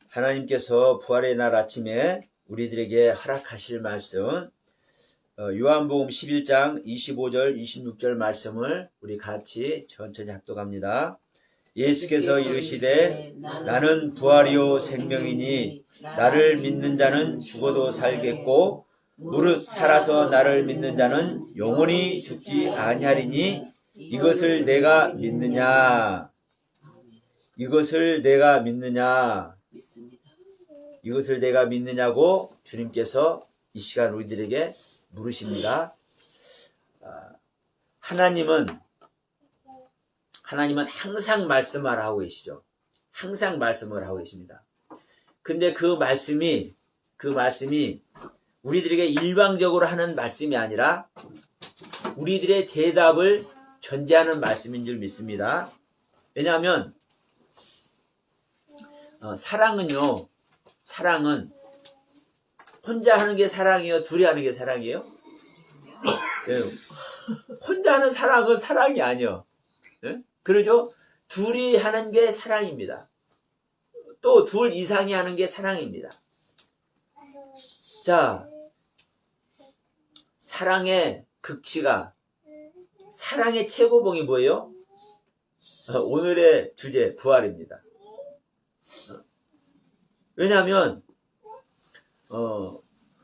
하나님께서 부활의 날 아침에 우리들에게 허락하실 말씀, 요한복음 11장 25절 26절 말씀을 우리 같이 천천히 합독합니다. 예수께서 이르시되 나는 부활이요 생명이니 나를 믿는 자는 죽어도 살겠고 무릇 살아서 나를 믿는 자는 영원히 죽지 아니하리니 이것을 내가 믿느냐? 이것을 내가 믿느냐? 이것을 내가 믿느냐고 주님께서 이 시간 우리들에게 물으십니다. 하나님은 항상 말씀을 하고 계시죠. 항상 말씀을 하고 계십니다. 근데 그 말씀이 우리들에게 일방적으로 하는 말씀이 아니라 우리들의 대답을 전제하는 말씀인 줄 믿습니다. 왜냐하면 사랑은 혼자 하는 게 사랑이에요? 둘이 하는 게 사랑이에요? 네. 혼자 하는 사랑은 사랑이 아니에요. 네? 그러죠? 둘이 하는 게 사랑입니다. 또 둘 이상이 하는 게 사랑입니다. 자, 사랑의 극치가, 사랑의 최고봉이 뭐예요? 오늘의 주제, 부활입니다. 왜냐하면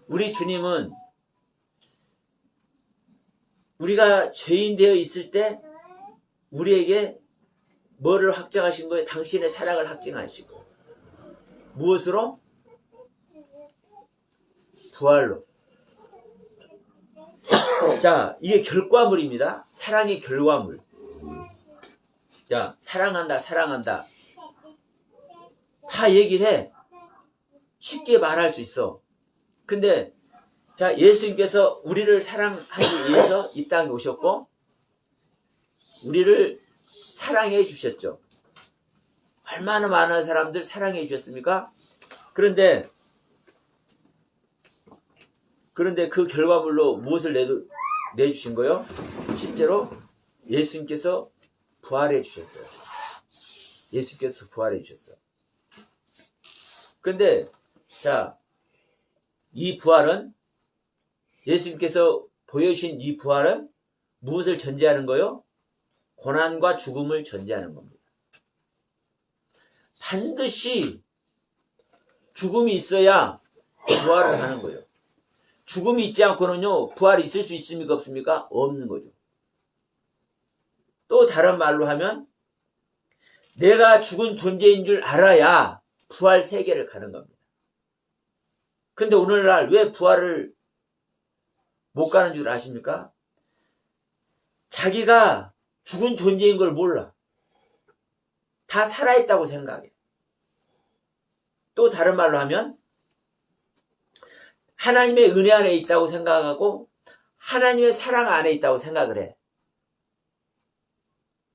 우리 주님은 우리가 죄인 되어 있을 때 우리에게 뭐를 확증하신 거예요? 당신의 사랑을 확증하시고. 무엇으로? 부활로. 자, 이게 결과물입니다. 사랑의 결과물. 자, 사랑한다. 다 얘기를 해. 쉽게 말할 수 있어. 근데 자, 예수님께서 우리를 사랑하기 위해서 이 땅에 오셨고 우리를 사랑해 주셨죠. 얼마나 많은 사람들 사랑해 주셨습니까? 그런데 그 결과물로 무엇을 내주신 거예요? 실제로 예수님께서 부활해 주셨어요. 예수님께서 부활해 주셨어요. 근데 자, 이 부활은, 예수님께서 보여주신 이 부활은 무엇을 전제하는 거요? 고난과 죽음을 전제하는 겁니다. 반드시 죽음이 있어야 부활을 하는 거예요. 죽음이 있지 않고는요, 부활이 있을 수 있습니까? 없습니까? 없는 거죠. 또 다른 말로 하면, 내가 죽은 존재인 줄 알아야 부활 세계를 가는 겁니다. 근데 오늘날 왜 부활을 못 가는 줄 아십니까? 자기가 죽은 존재인 걸 몰라. 다 살아있다고 생각해. 또 다른 말로 하면 하나님의 은혜 안에 있다고 생각하고 하나님의 사랑 안에 있다고 생각을 해.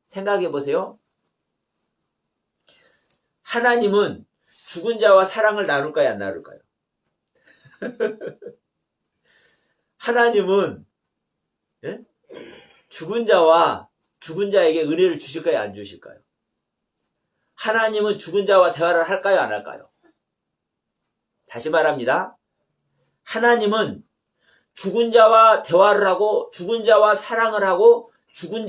생각해 보세요. 하나님은 죽은 자와 사랑을 나눌까요? 안 나눌까요? 하나님은 죽은 자에게 은혜를 주실까요? 안 주실까요? 하나님은 죽은 자와 대화를 할까요? 안 할까요? 다시 말합니다. 하나님은 죽은 자와 대화를 하고 죽은 자와 사랑을 하고 죽은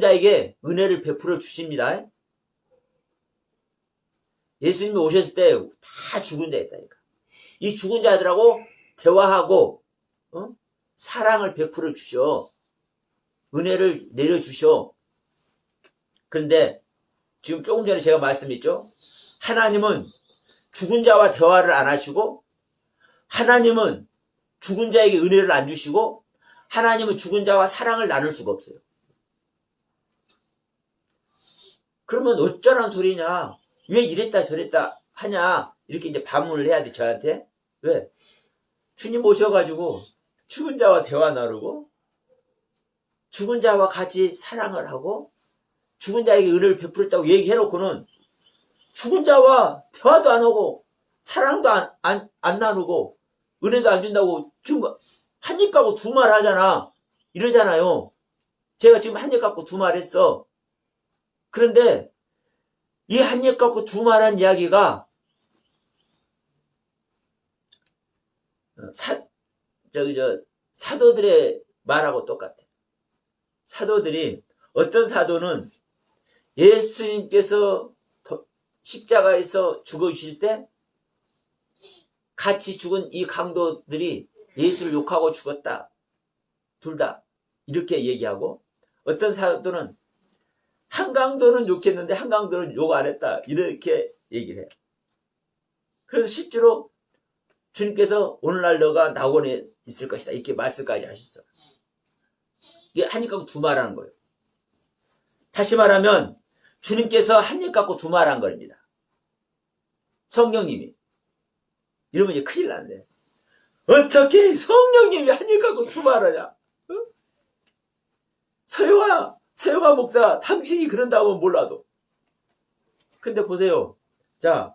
자에게 은혜를 베풀어 주십니다. 예수님이 오셨을 때 다 죽은 자였다니까. 이 죽은 자들하고 대화하고 사랑을 베풀어 주셔. 은혜를 내려주셔. 그런데 지금 조금 전에 제가 말씀했죠. 하나님은 죽은 자와 대화를 안 하시고 하나님은 죽은 자에게 은혜를 안 주시고 하나님은 죽은 자와 사랑을 나눌 수가 없어요. 그러면 어쩌란 소리냐? 왜 이랬다 저랬다 하냐? 이렇게 이제 반문을 해야 돼, 저한테. 왜? 주님 오셔가지고 죽은 자와 대화 나누고 죽은 자와 같이 사랑을 하고 죽은 자에게 은혜를 베풀었다고 얘기해놓고는 죽은 자와 대화도 안 하고 사랑도 안 나누고 은혜도 안 준다고 지금 한 입 갖고 두 말 하잖아. 이러잖아요. 제가 지금 한 입 갖고 두 말 했어. 그런데 이 한 입 갖고 두말한 이야기가 사도들의 말하고 똑같아. 사도들이, 어떤 사도는 예수님께서 십자가에서 죽으실 때 같이 죽은 이 강도들이 예수를 욕하고 죽었다. 둘 다 이렇게 얘기하고, 어떤 사도는 한 강도는 욕했는데 한 강도는 욕 안 했다. 이렇게 얘기를 해요. 그래서 실제로 주님께서 오늘날 너가 낙원에 있을 것이다. 이렇게 말씀까지 하셨어. 이게 한 입 갖고 두 말하는 거예요. 다시 말하면 주님께서 한 입 갖고 두 말한 겁니다. 성령님이. 이러면 이제 큰일 난대. 어떻게 성령님이 한 입 갖고 두 말하냐? 어? 서영아 목사, 당신이 그런다고 몰라도. 근데 보세요. 자,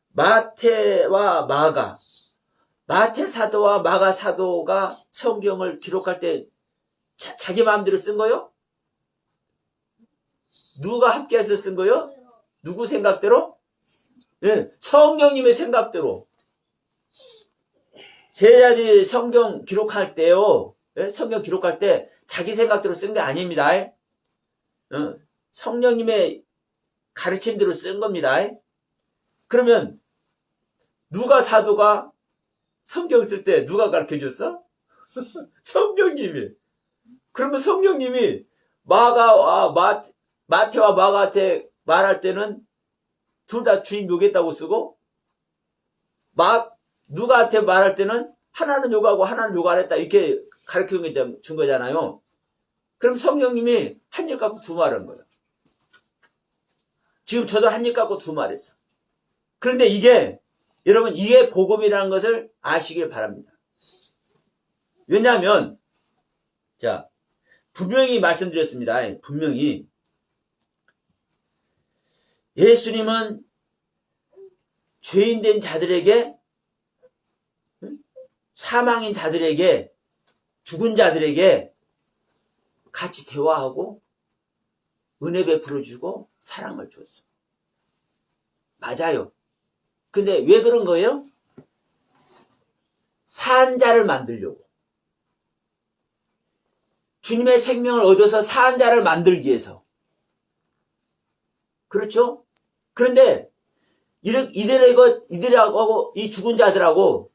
마태와 마가, 마태 사도와 마가 사도가 성경을 기록할 때 자기 마음대로 쓴 거요? 누가 함께해서 쓴 거요? 누구 생각대로? 네, 성령님의 생각대로. 제자들이 성경 기록할 때요, 네? 성경 기록할 때 자기 생각대로 쓴 게 아닙니다. 성령님의 가르침대로 쓴 겁니다. 그러면 누가 사도가 성경 쓸 때 누가 가르쳐줬어? 성령님이. 그러면 성령님이 마태와 마가한테 말할 때는 둘 다 주님 욕했다고 쓰고, 누가한테 말할 때는 하나는 욕하고 하나는 욕 안 했다. 이렇게 가르쳐 준 거잖아요. 그럼 성령님이 한 입 갖고 두 말한 거예요. 지금 저도 한 입 갖고 두 말했어. 그런데 여러분, 이게 복음이라는 것을 아시길 바랍니다. 왜냐하면, 자, 분명히 말씀드렸습니다. 분명히. 예수님은 죄인된 자들에게, 사망인 자들에게, 죽은 자들에게 같이 대화하고 은혜 베풀어주고 사랑을 줬어. 맞아요. 근데 왜 그런 거예요? 산 자를 만들려고. 주님의 생명을 얻어서 산 자를 만들기 위해서. 그렇죠? 그런데 이들하고 이 죽은 자들하고,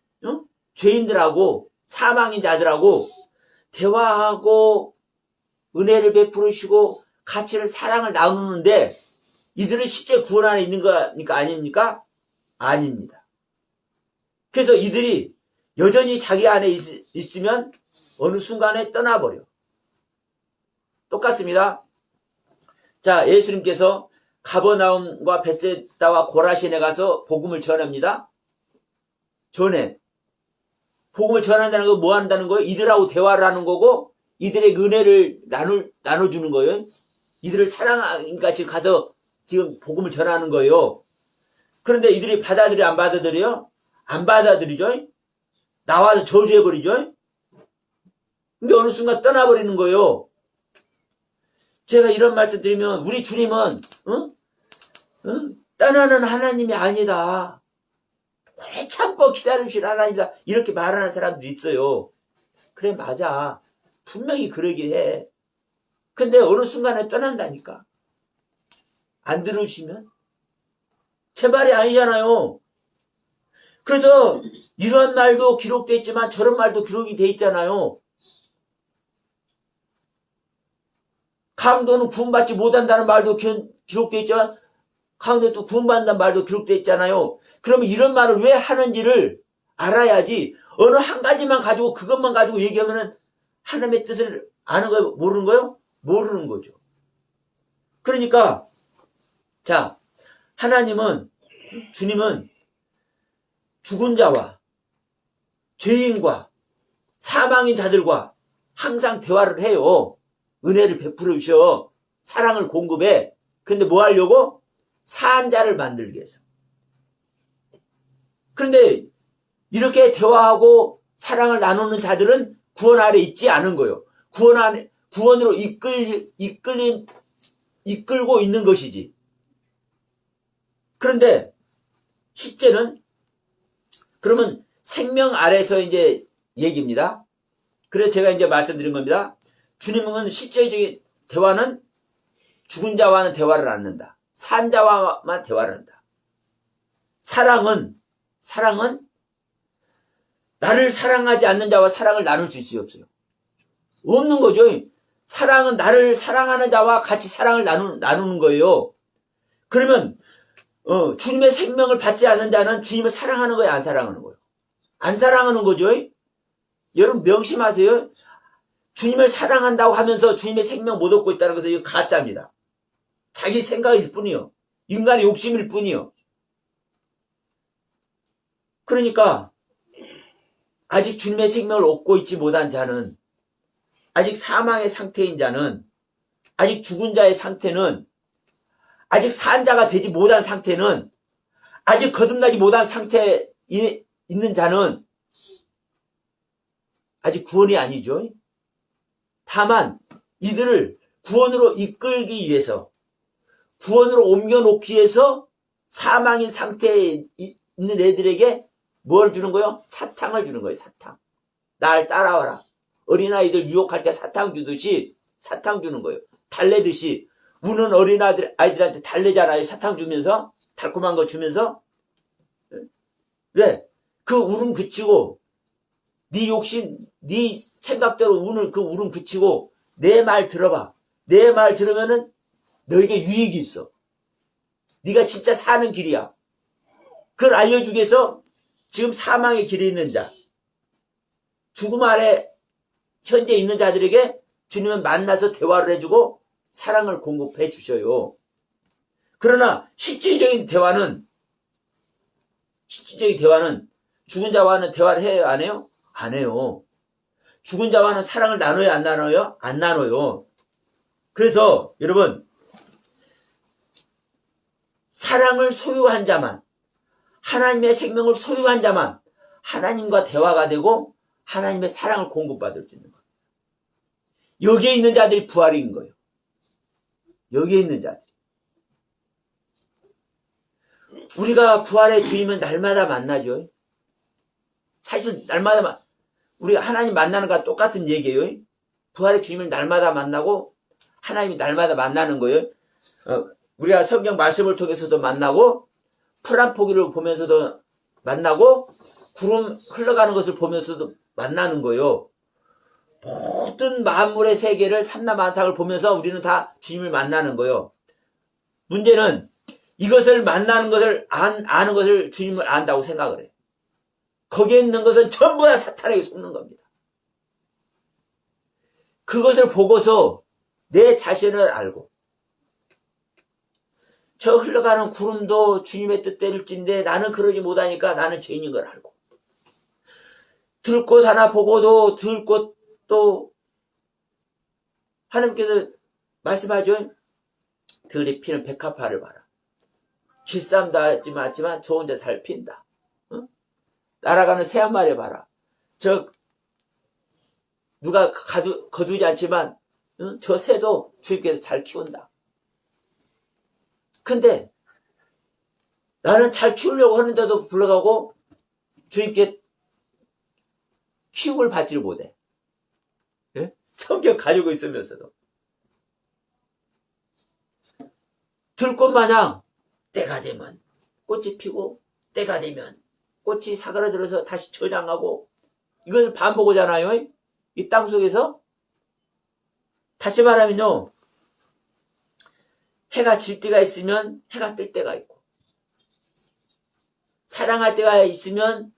죄인들하고 사망인 자들하고 대화하고 은혜를 베풀으시고 같이 사랑을 나누는데, 이들은 실제 구원 안에 있는 거니까 아닙니까? 아닙니다. 그래서 이들이 여전히 자기 안에 있으면 어느 순간에 떠나버려. 똑같습니다. 자, 예수님께서 가버나움과 벳세다와 고라신에 가서 복음을 전합니다. 복음을 전한다는 거 뭐 한다는 거예요? 이들하고 대화를 하는 거고, 이들의 은혜를 나눠주는 거예요. 이들을 사랑하니까 지금 가서 지금 복음을 전하는 거예요. 그런데 이들이 받아들여, 안 받아들여요? 안 받아들이죠? 나와서 저주해버리죠? 근데 어느 순간 떠나버리는 거예요. 제가 이런 말씀 드리면, 우리 주님은, 떠나는 하나님이 아니다. 오래 참고 기다리실 하나님이다. 이렇게 말하는 사람도 있어요. 그래, 맞아. 분명히 그러긴 해. 근데 어느 순간에 떠난다니까. 안 들으시면? 제 말이 아니잖아요. 그래서 이런 말도 기록되어 있지만 저런 말도 기록이 되어 있잖아요. 강도는 구원받지 못한다는 말도 기록되어 있지만 강도는 또 구원받는다는 말도 기록되어 있잖아요. 그러면 이런 말을 왜 하는지를 알아야지, 어느 한 가지만 가지고 그것만 가지고 얘기하면은 하나님의 뜻을 아는 거예요? 모르는 거예요? 모르는 거죠. 그러니까 자, 주님은 죽은 자와 죄인과 사망인 자들과 항상 대화를 해요. 은혜를 베풀어 주셔. 사랑을 공급해. 근데 뭐 하려고? 산 자를 만들기 위해서. 그런데 이렇게 대화하고 사랑을 나누는 자들은 구원 아래 있지 않은 거예요. 구원으로 이끌고 있는 것이지. 그런데 실제는 그러면 생명 아래서 이제 얘기입니다. 그래서 제가 이제 말씀드린 겁니다. 주님은 실질적인 대화는 죽은 자와는 대화를 안 한다. 산 자와만 대화를 한다. 사랑은 나를 사랑하지 않는 자와 사랑을 나눌 수 있어요, 없어요? 없는 거죠. 사랑은 나를 사랑하는 자와 같이 사랑을 나누는 거예요. 그러면 주님의 생명을 받지 않는 자는 주님을 사랑하는 거예요, 안 사랑하는 거예요? 안 사랑하는 거죠. 여러분 명심하세요. 주님을 사랑한다고 하면서 주님의 생명 못 얻고 있다는 것은 이거 가짜입니다. 자기 생각일 뿐이요. 인간의 욕심일 뿐이요. 그러니까 아직 주님의 생명을 얻고 있지 못한 자는, 아직 사망의 상태인 자는, 아직 죽은 자의 상태는, 아직 산 자가 되지 못한 상태는, 아직 거듭나지 못한 상태에 있는 자는 아직 구원이 아니죠. 다만 이들을 구원으로 이끌기 위해서, 구원으로 옮겨놓기 위해서 사망인 상태에 있는 애들에게 뭘 주는 거예요? 사탕을 주는 거예요. 사탕. 날 따라와라. 어린아이들 유혹할 때 사탕 주듯이 사탕 주는 거예요. 달래듯이. 우는 어린아이들한테 달래잖아요. 사탕 주면서, 달콤한 거 주면서. 왜? 그 울음 그치고, 네 욕심, 네 생각대로 우는 그 울음 그치고 내 말 들어봐. 내 말 들으면은 너에게 유익이 있어. 네가 진짜 사는 길이야. 그걸 알려주기 위해서 지금 사망의 길에 있는 자, 죽음 아래 현재 있는 자들에게 주님은 만나서 대화를 해주고 사랑을 공급해 주셔요. 그러나 실질적인 대화는 죽은 자와는 대화를 해요, 안 해요? 안 해요. 죽은 자와는 사랑을 나눠요, 안 나눠요? 안 나눠요. 그래서 여러분, 사랑을 소유한 자만, 하나님의 생명을 소유한 자만 하나님과 대화가 되고 하나님의 사랑을 공급받을 수 있는 거예요. 여기에 있는 자들이 부활인 거예요. 여기에 있는 자들. 우리가 부활의 주님은 날마다 만나죠. 사실 날마다 우리 하나님 만나는 거와 똑같은 얘기예요. 부활의 주님을 날마다 만나고 하나님이 날마다 만나는 거예요. 우리가 성경 말씀을 통해서도 만나고 풀 한 포기를 보면서도 만나고 구름 흘러가는 것을 보면서도 만나는 거예요. 모든 만물의 세계를 삼라만상을 보면서 우리는 다 주님을 만나는 거예요. 문제는 이것을 만나는 것을 아는 것을 주님을 안다고 생각을 해요. 거기에 있는 것은 전부 다 사탄에게 속는 겁니다. 그것을 보고서 내 자신을 알고, 저 흘러가는 구름도 주님의 뜻대로일진데 나는 그러지 못하니까 나는 죄인인 걸 알고, 들꽃 하나 보고도 들꽃도 하나님께서 말씀하죠. 들이 피는 백합화를 봐라. 길쌈도 하지만 좋은 데 잘 핀다. 날아가는 새 한 마리 봐라. 누가 거두지 않지만 저 새도 주님께서 잘 키운다. 근데 나는 잘 키우려고 하는데도 불구하고 주님께 키움을 받지를 못해. 예? 성경 가지고 있으면서도. 들꽃 마냥 때가 되면 꽃이 피고 때가 되면 꽃이 사그라들어서 다시 저장하고 이것을 반복하잖아요. 이 땅속에서. 다시 말하면요, 해가 질 때가 있으면 해가 뜰 때가 있고, 사랑할 때가 있으면,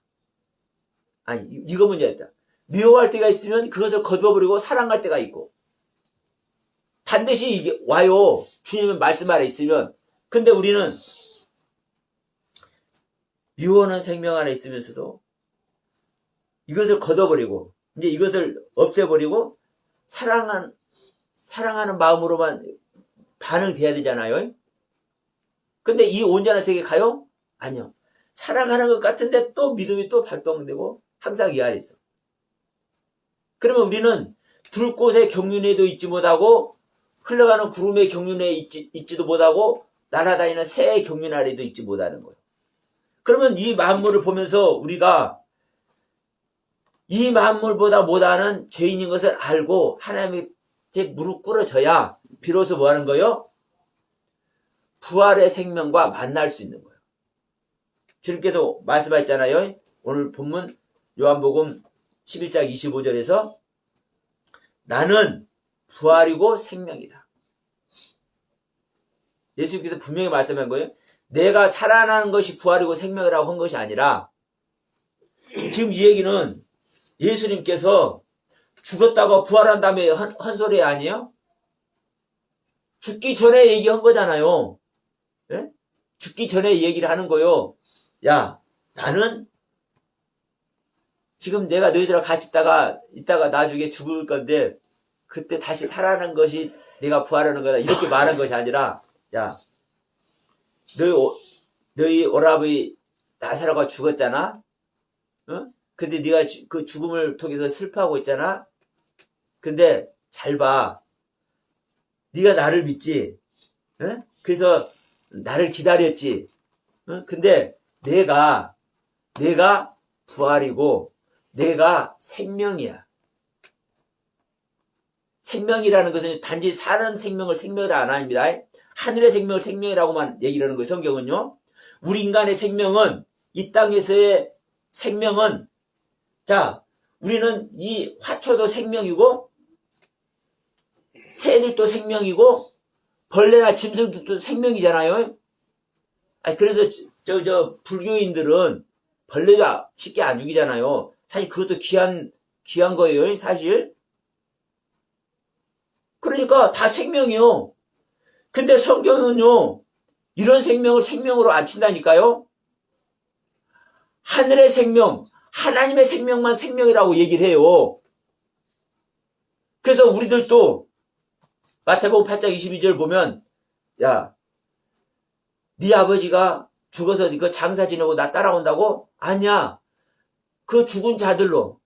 이거 문제였다. 미워할 때가 있으면 그것을 거두어버리고 사랑할 때가 있고, 반드시 이게 와요. 주님의 말씀 아래 있으면. 근데 우리는 미워하는 생명 안에 있으면서도 이것을 걷어버리고, 이제 이것을 없애버리고, 사랑하는 마음으로만 반응돼야 되잖아요. 근데 이 온전한 세계 가요? 아니요. 사랑하는 것 같은데 또 믿음이 또 발동되고 항상 이 아래 있어. 그러면 우리는 들꽃의 경륜에도 있지 못하고 흘러가는 구름의 경륜에 있지도 못하고 날아다니는 새의 경륜 아래도 있지 못하는 거예요. 그러면 이 만물을 보면서 우리가 이 만물보다 못하는 죄인인 것을 알고 하나님께 무릎 꿇어져야 비로소 뭐 하는 거예요? 부활의 생명과 만날 수 있는 거예요. 주님께서 말씀하셨잖아요. 오늘 본문 요한복음 11장 25절에서 나는 부활이고 생명이다. 예수님께서 분명히 말씀한 거예요. 내가 살아나는 것이 부활이고 생명이라고 한 것이 아니라 지금 이 얘기는 예수님께서 죽었다고 부활한 다음에 한 소리 아니에요? 죽기 전에 얘기한 거잖아요. 예? 죽기 전에 얘기를 하는 거요. 야, 나는 지금 내가 너희들하고 같이 있다가 나중에 죽을 건데 그때 다시 살아나는 것이 내가 부활하는 거다. 이렇게 말한 것이 아니라 야, 너희 오라버니 나사로가 죽었잖아? 어? 근데 네가 그 죽음을 통해서 슬퍼하고 있잖아? 근데 잘 봐. 네가 나를 믿지? 어? 그래서 나를 기다렸지? 어? 근데 내가 부활이고 내가 생명이야. 생명이라는 것은 단지 사는 생명을 생명이라 안 합니다. 하늘의 생명을 생명이라고만 얘기를 하는 거예요. 성경은요. 우리 인간의 생명은 이 땅에서의 생명은 자, 우리는 이 화초도 생명이고 새들도 생명이고 벌레나 짐승들도 생명이잖아요. 그래서 저 불교인들은 벌레도 쉽게 안 죽이잖아요. 사실 그것도 귀한 거예요. 사실. 그러니까 다 생명이요. 근데 성경은요. 이런 생명을 생명으로 안 친다니까요. 하늘의 생명, 하나님의 생명만 생명이라고 얘기를 해요. 그래서 우리들도 마태복음 8장 22절 보면 야, 네 아버지가 죽어서 그 장사 지내고 나 따라온다고? 아니야. 그 죽은 자들로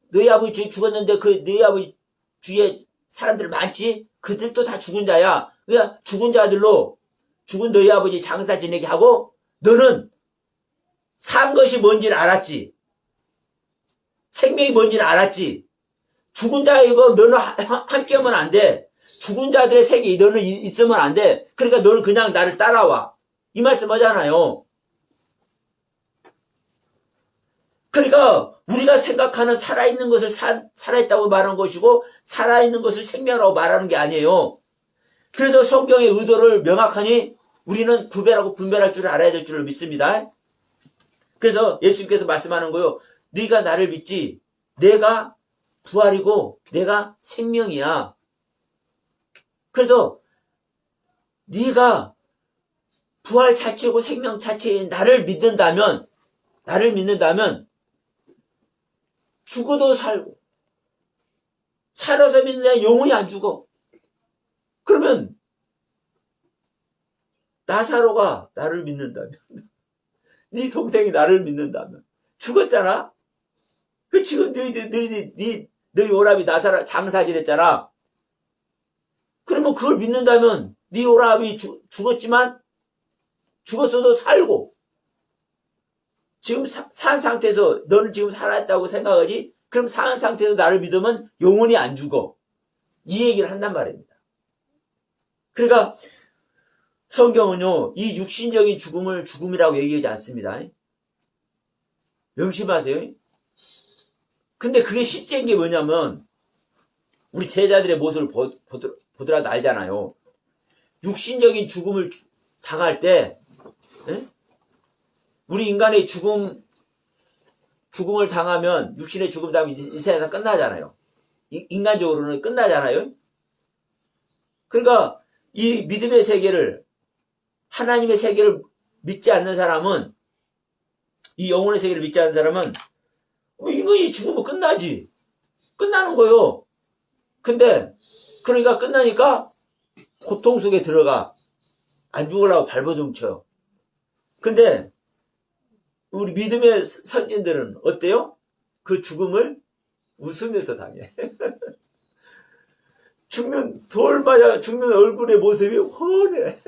너희 아버지 죽었는데 그 너희 아버지 주위에 사람들 많지? 그들도 다 죽은 자야. 그러니까 죽은 자들로 죽은 너희 아버지 장사 지내게 하고 너는 산 것이 뭔지를 알았지. 생명이 뭔지를 알았지. 죽은 자이고 너는 함께 하면 안 돼. 죽은 자들의 세계에 너는 있으면 안 돼. 그러니까 너는 그냥 나를 따라와. 이 말씀 하잖아요. 그러니까 우리가 생각하는 살아있는 것을 살아있다고 말하는 것이고 살아있는 것을 생명이라고 말하는 게 아니에요. 그래서 성경의 의도를 명확하니 우리는 구별하고 분별할 줄 알아야 될 줄로 믿습니다. 그래서 예수님께서 말씀하는 거요. 네가 나를 믿지. 내가 부활이고 내가 생명이야. 그래서 네가 부활 자체고 생명 자체인 나를 믿는다면 죽어도 살고 살아서 믿는데 영원히 안 죽어. 그러면 나사로가 나를 믿는다면 네 동생이 나를 믿는다면 죽었잖아. 그 지금 너희 오라비 나사로 장사질했잖아. 그러면 그걸 믿는다면 네 오라비 죽었지만 죽었어도 살고 지금 산 상태에서 너는 지금 살아있다고 생각하지? 그럼 산 상태에서 나를 믿으면 영원히 안 죽어. 이 얘기를 한단 말입니다. 그러니까 성경은요. 이 육신적인 죽음을 죽음이라고 얘기하지 않습니다. 명심하세요. 근데 그게 실제인 게 뭐냐면 우리 제자들의 모습을 보더라도 알잖아요. 육신적인 죽음을 당할 때 우리 인간의 죽음을 당하면 육신의 죽음 당하면 이 세상에서 끝나잖아요. 인간적으로는 끝나잖아요. 그러니까 이 믿음의 세계를 하나님의 세계를 믿지 않는 사람은 이 영혼의 세계를 믿지 않는 사람은 인간이 죽으면 끝나지. 끝나는 거요. 근데 그러니까 끝나니까 고통 속에 들어가. 안 죽으려고 발버둥쳐. 근데 우리 믿음의 선진들은 어때요? 그 죽음을 웃으면서 당해. 돌 맞아 죽는 얼굴의 모습이 훤해.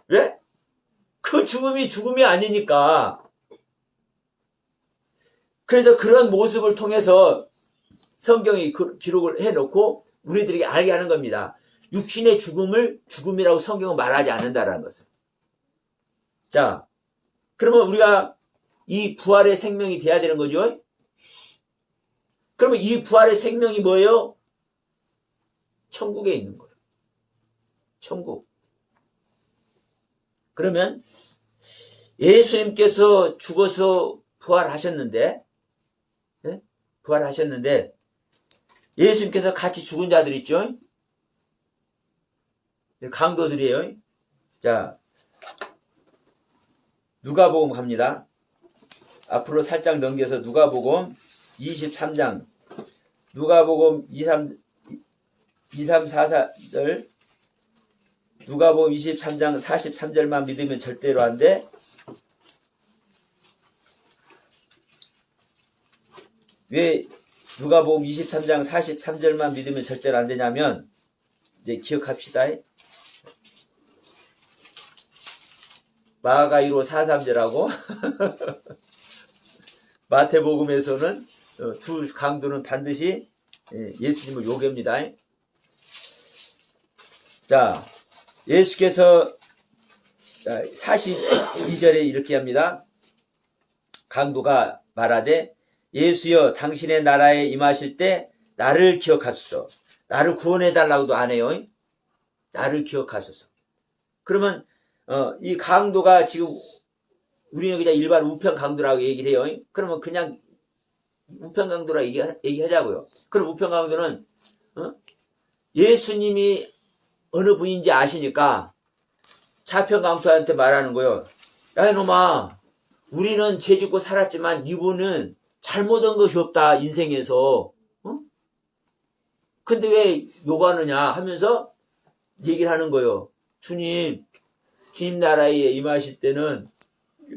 왜? 그 죽음이 죽음이 아니니까. 그래서 그런 모습을 통해서 성경이 기록을 해놓고 우리들에게 알게 하는 겁니다. 육신의 죽음을 죽음이라고 성경은 말하지 않는다라는 것을. 자, 그러면 우리가 이 부활의 생명이 돼야 되는 거죠. 그러면 이 부활의 생명이 뭐예요? 천국에 있는 거예요. 천국. 그러면 예수님께서 죽어서 부활하셨는데, 네? 부활하셨는데 예수님께서 같이 죽은 자들 있죠? 강도들이에요. 자, 누가복음 갑니다. 앞으로 살짝 넘겨서 누가복음 23장, 누가복음 23, 44절, 누가복음 23장 43절만 믿으면 절대로 안 돼. 왜 누가복음 23장 43절만 믿으면 절대로 안 되냐면, 이제 기억합시다. 마가이로 43절하고 마태복음에서는 두 강도는 반드시 예수님을 요괴입니다. 자, 예수께서 42절에 이렇게 합니다. 강도가 말하되 예수여 당신의 나라에 임하실 때 나를 기억하소서. 나를 구원해달라고도 안 해요. 나를 기억하소서. 그러면 이 강도가 지금 우리는 그냥 일반 우편 강도라고 얘기를 해요. 그러면 그냥 우편 강도라고 얘기하자고요. 그럼 우편 강도는 예수님이 어느 분인지 아시니까 좌편 강도한테 말하는 거예요. 야 이놈아, 우리는 죄 짓고 살았지만 이분은 잘못한 것이 없다 인생에서. 근데 왜 욕하느냐 하면서 얘기를 하는 거예요. 주님 나라에 임하실 때는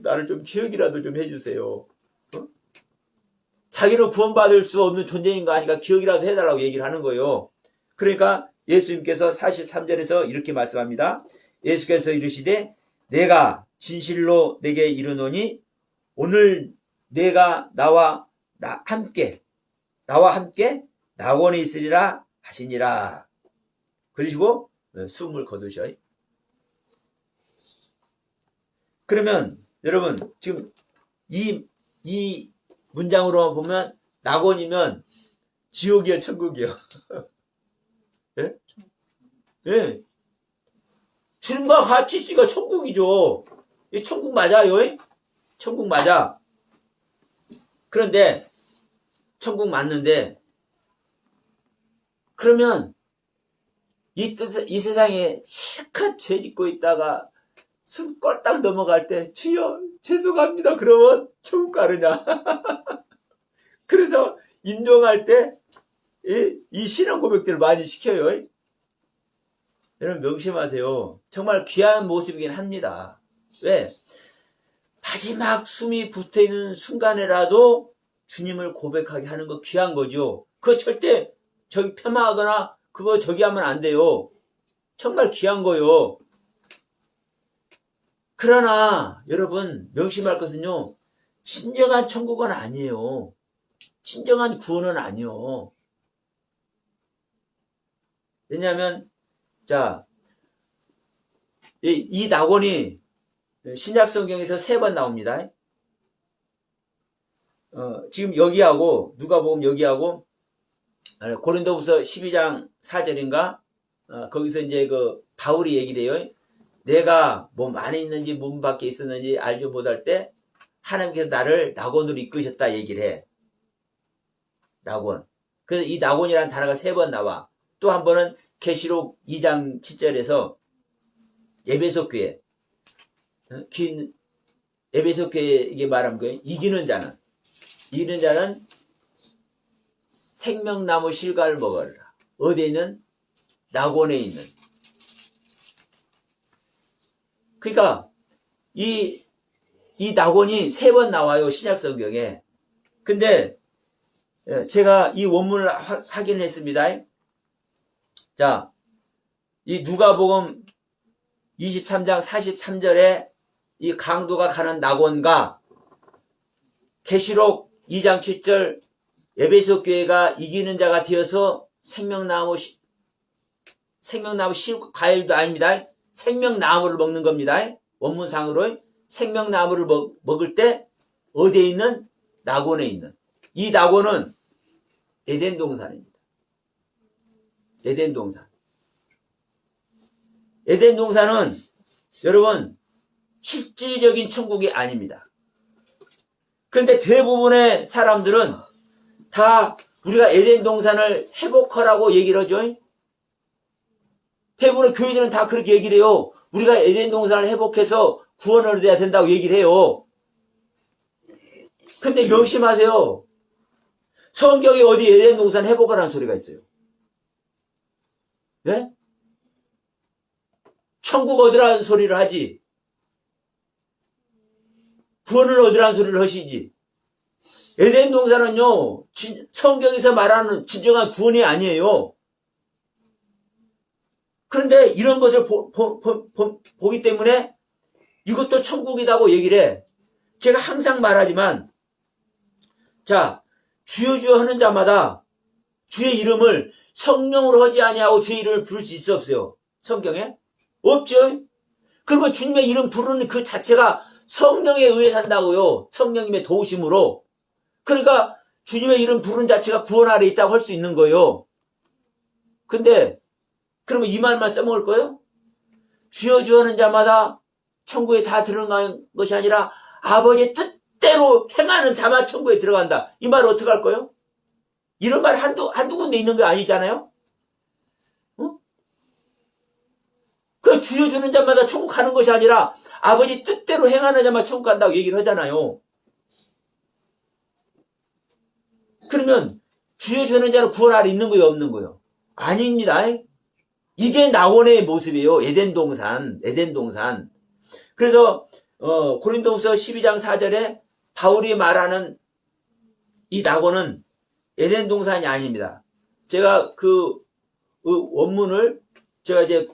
나를 좀 기억이라도 좀 해주세요. 자기는 구원받을 수 없는 존재인 거 아니까 기억이라도 해달라고 얘기를 하는 거예요. 그러니까 예수님께서 43절에서 이렇게 말씀합니다. 예수께서 이르시되 내가 진실로 내게 이르노니 오늘 내가 나와 함께 낙원에 있으리라 하시니라. 그러시고 숨을 거두셔. 그러면 여러분 지금 이 문장으로 보면 낙원이면 지옥이요 천국이요? 예? 예. 주님과 같이 있으니까 천국이죠. 이 천국 맞아요. 천국 맞아. 그런데 천국 맞는데 그러면 이 세상에 실컷 죄 짓고 있다가 숨 꼴딱 넘어갈 때 주여 죄송합니다 그러면 천국 가느냐. 그래서 인정할 때 이 신앙 고백들을 많이 시켜요. 여러분 명심하세요. 정말 귀한 모습이긴 합니다. 왜? 마지막 숨이 붙어있는 순간에라도 주님을 고백하게 하는 거 귀한 거죠. 그거 절대 저기 폄하하거나 그거 저기 하면 안 돼요. 정말 귀한 거요. 그러나 여러분 명심할 것은요. 진정한 천국은 아니에요. 진정한 구원은 아니요. 왜냐하면 자, 이 낙원이 신약 성경에서 3번 나옵니다. 지금 여기하고 누가복음 여기하고 고린도후서 12장 4절인가 거기서 이제 그 바울이 얘기를 해요. 내가 몸 안에 있는지 몸 밖에 있었는지 알지 못할 때 하나님께서 나를 낙원으로 이끄셨다 얘기를 해. 낙원. 그래서 이 낙원이라는 단어가 3번 나와. 또 한 번은 계시록 2장 7절에서 에베소 교회 에베소 교회에게 말하는 거예요. 이기는 자는 생명나무 실과를 먹어라. 어디에 있는? 낙원에 있는. 그러니까 이 낙원이 3번 나와요. 신약 성경에. 근데 제가 이 원문을 확인했습니다. 자, 이 누가복음 23장 43절에 이 강도가 가는 낙원과 계시록 2장 7절 에베소 교회가 이기는 자가 되어서 생명나무 씨 과일도 아닙니다. 생명나무를 먹는 겁니다. 원문상으로 생명나무를 먹을 때 어디에 있는? 낙원에 있는. 이 낙원은 에덴 동산입니다. 에덴 동산. 에덴 동산은 여러분 실질적인 천국이 아닙니다. 그런데 대부분의 사람들은 다 우리가 에덴 동산을 회복하라고 얘기를 하죠. 대부분의 교회들은 다 그렇게 얘기를 해요. 우리가 에덴 동산을 회복해서 구원을 얻어야 된다고 얘기를 해요. 근데 명심하세요. 성경에 어디 에덴 동산 회복하라는 소리가 있어요? 네? 천국 얻으라는 소리를 하지. 구원을 얻으라는 소리를 하시지. 에덴 동산은요, 성경에서 말하는 진정한 구원이 아니에요. 그런데 이런 것을 보기 때문에 이것도 천국이라고 얘기를 해. 제가 항상 말하지만, 자, 주여 주여 하는 자마다 주의 이름을 성령으로 하지 아니하고 주의 이름을 부를 수 있어 없어요? 성경에? 없죠? 그러면 주님의 이름 부르는 그 자체가 성령에 의해 산다고요. 성령님의 도우심으로. 그러니까 주님의 이름 부르는 자체가 구원 아래 있다고 할 수 있는 거예요. 근데 그러면 이 말만 써먹을 거예요? 주여 주여 하는 자마다 천국에 다 들어가는 것이 아니라 아버지의 뜻대로 행하는 자만 천국에 들어간다. 이 말을 어떻게 할 거예요? 이런 말 한두 군데 있는 거 아니잖아요? 어? 그 주여 주는 자마다 천국 가는 것이 아니라 아버지 뜻대로 행하는 자만 천국 간다고 얘기를 하잖아요. 그러면 주여 주는 자는 구원 아래 있는 거예요, 없는 거예요? 아닙니다. 이게 낙원의 모습이에요. 에덴 동산. 그래서 고린도후서 12장 4절에 바울이 말하는 이 낙원은 에덴 동산이 아닙니다. 제가 그 원문을 제가 이제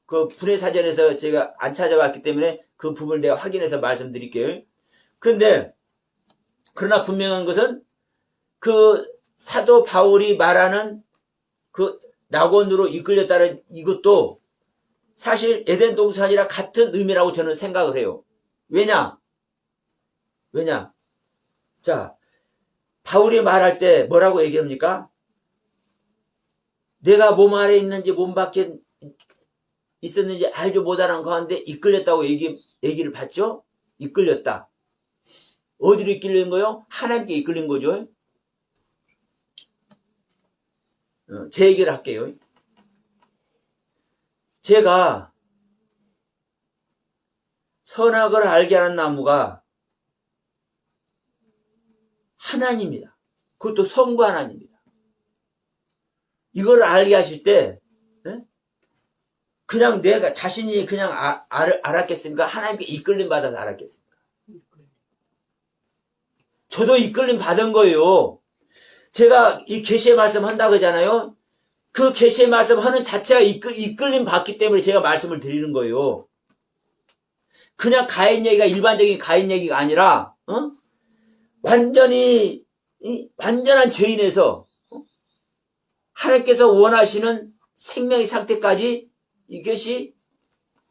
그 분해 사전에서 제가 안 찾아봤기 때문에 그 부분을 내가 확인해서 말씀드릴게요. 그런데 그러나 분명한 것은 그 사도 바울이 말하는 그 낙원으로 이끌렸다는 이것도 사실 에덴 동산이랑 같은 의미라고 저는 생각을 해요. 왜냐? 자, 바울이 말할 때 뭐라고 얘기합니까? 내가 몸 안에 있는지 몸 밖에 있었는지 알지 못하는 가운데 이끌렸다고 얘기를 봤죠? 이끌렸다. 어디로 이끌린 거요? 하나님께 이끌린 거죠. 제 얘기를 할게요. 제가 선악을 알게 하는 나무가 하나님입니다. 그것도 성부 하나님입니다. 이걸 알게 하실 때 그냥 내가 자신이 그냥 알았겠습니까? 하나님께 이끌림 받아서 알았겠습니까? 저도 이끌림 받은 거예요. 제가 이 계시의 말씀 한다고 하잖아요. 그 계시의 말씀 하는 자체가 이끌림 받기 때문에 제가 말씀을 드리는 거예요. 그냥 가인 얘기가 일반적인 가인 얘기가 아니라 완전한 죄인에서 하나님께서 원하시는 생명의 상태까지 이것이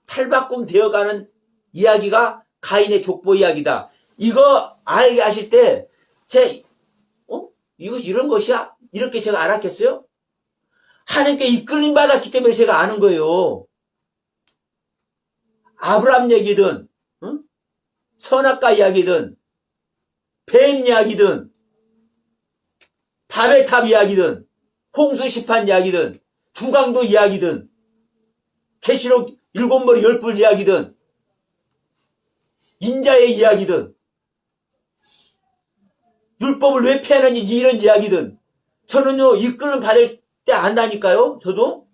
탈바꿈 되어가는 이야기가 가인의 족보 이야기다. 이거 알게 하실 때 이거 이런 것이야? 이렇게 제가 알았겠어요? 하나님께 이끌림 받았기 때문에 제가 아는 거예요. 아브라함 얘기든 선악과 이야기든 뱀 이야기든 바벨탑 이야기든 홍수 심판 이야기든 두강도 이야기든 계시록 7머리 10뿔 이야기든 인자의 이야기든 율법을 왜 폐하는지 이런 이야기든 저는요 이끌림 받을 때 안다니까요. 저도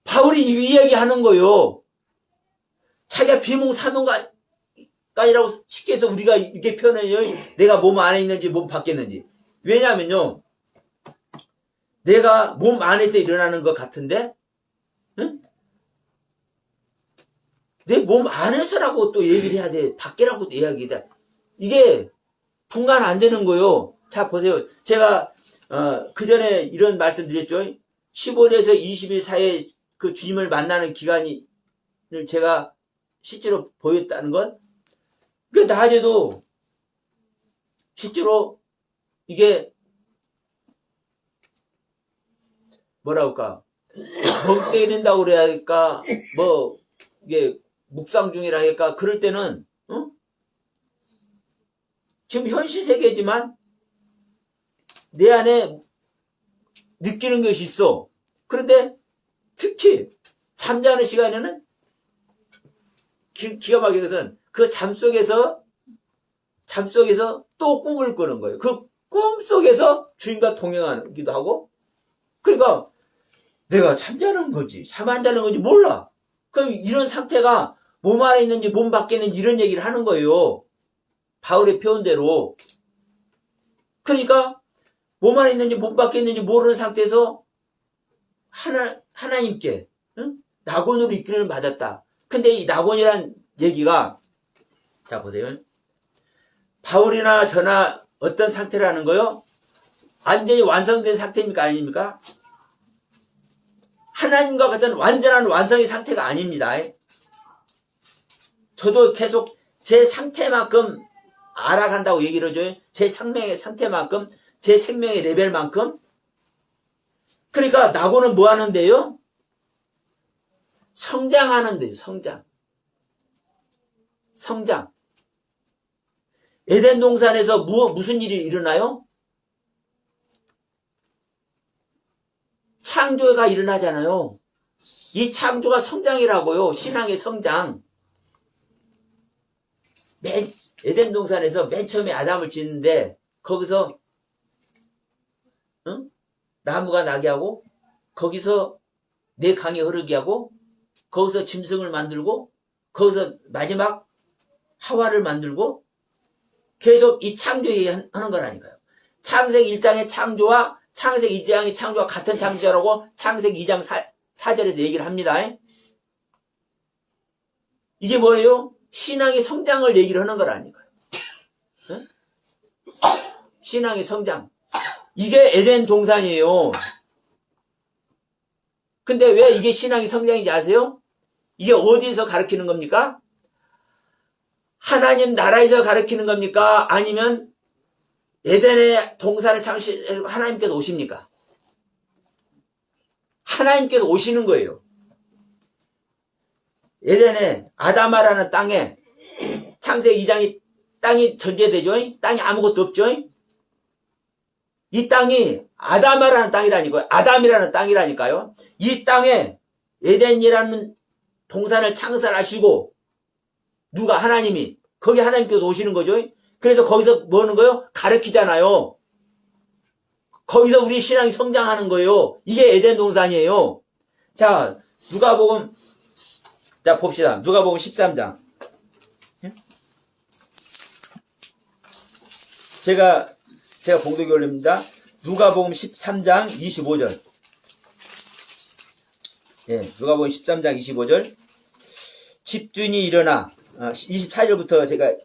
바울이 이 이야기 하는 거예요. 자기가 비몽사몽간이라고 쉽게 해서 우리가 이렇게 표현해요. 내가 몸 안에 있는지 몸 밖에 있는지. 왜냐하면요 내가 몸 안에서 일어나는 것 같은데 내 몸 안에서라고 또 얘기를 해야 돼. 밖에라고 이야기해야 돼. 이게 분간 안 되는 거요. 자, 보세요. 제가, 그 전에 이런 말씀 드렸죠. 15일에서 20일 사이에 그 주님을 만나는 기간을 제가 실제로 보였다는 것. 그 낮에도 실제로 이게 뭐라 할까? 멍 때린다고 그래야 할까? 뭐, 이게 묵상 중이라 할까? 그럴 때는, 지금 현실 세계지만 내 안에 느끼는 것이 있어. 그런데 특히 잠자는 시간에는 기가 막힌 것은 그 잠 속에서 또 꿈을 꾸는 거예요. 그 꿈 속에서 주님과 동행하기도 하고, 그러니까 내가 잠자는 거지, 잠 안 자는 건지 몰라. 그럼 이런 상태가 몸 안에 있는지 몸 밖에 있는지 이런 얘기를 하는 거예요. 바울의 표현대로. 그러니까 몸 안에 있는지 몸 밖에 있는지 모르는 상태에서 하나님께 낙원으로 이끌림을 받았다. 근데 이 낙원이란 얘기가, 자 보세요. 바울이나 저나 어떤 상태라는 거요? 완전히 완성된 상태입니까? 아닙니까? 하나님과 같은 완전한 완성의 상태가 아닙니다. 저도 계속 제 상태만큼 알아간다고 얘기를 해줘요. 제 생명의 상태만큼, 제 생명의 레벨만큼. 그러니까 낙원은 뭐 하는데요? 성장하는데요. 성장. 에덴 동산에서 무슨 일이 일어나요? 창조가 일어나잖아요. 이 창조가 성장이라고요. 신앙의 성장. 에덴 동산에서 맨 처음에 아담을 짓는데 거기서 나무가 나게 하고, 거기서 내 강이 흐르게 하고, 거기서 짐승을 만들고, 거기서 마지막 하와를 만들고, 계속 이 창조 얘기하는 거라니까요. 창세기 1장의 창조와 창세기 2장의 창조와 같은 창조라고 창세기 2장 4절에서 얘기를 합니다. 이게 뭐예요? 신앙의 성장을 얘기를 하는 거라니까요. 신앙의 성장. 이게 에덴 동산이에요. 근데 왜 이게 신앙의 성장인지 아세요? 이게 어디서 가르치는 겁니까? 하나님 나라에서 가르치는 겁니까? 아니면 에덴의 동산을 창시해서 하나님께서 오십니까? 하나님께서 오시는 거예요. 에덴의 아다마라는 땅에 창세기 2장이 땅이 전제되죠? 땅이 아무것도 없죠? 이 땅이 아다마라는 땅이라니까요. 아담이라는 땅이라니까요. 이 땅에 에덴이라는 동산을 창설하시고, 누가? 하나님이. 거기 하나님께서 오시는 거죠. 그래서 거기서 뭐 하는 거예요? 가르치잖아요. 거기서 우리 신앙이 성장하는 거예요. 이게 에덴 동산이에요. 자, 누가복음, 자 봅시다. 누가복음 13장. 제가 봉독이 올립니다. 누가복음 13장 25절. 예, 누가복음 13장 25절. 집주인이 일어나, 24절부터 제가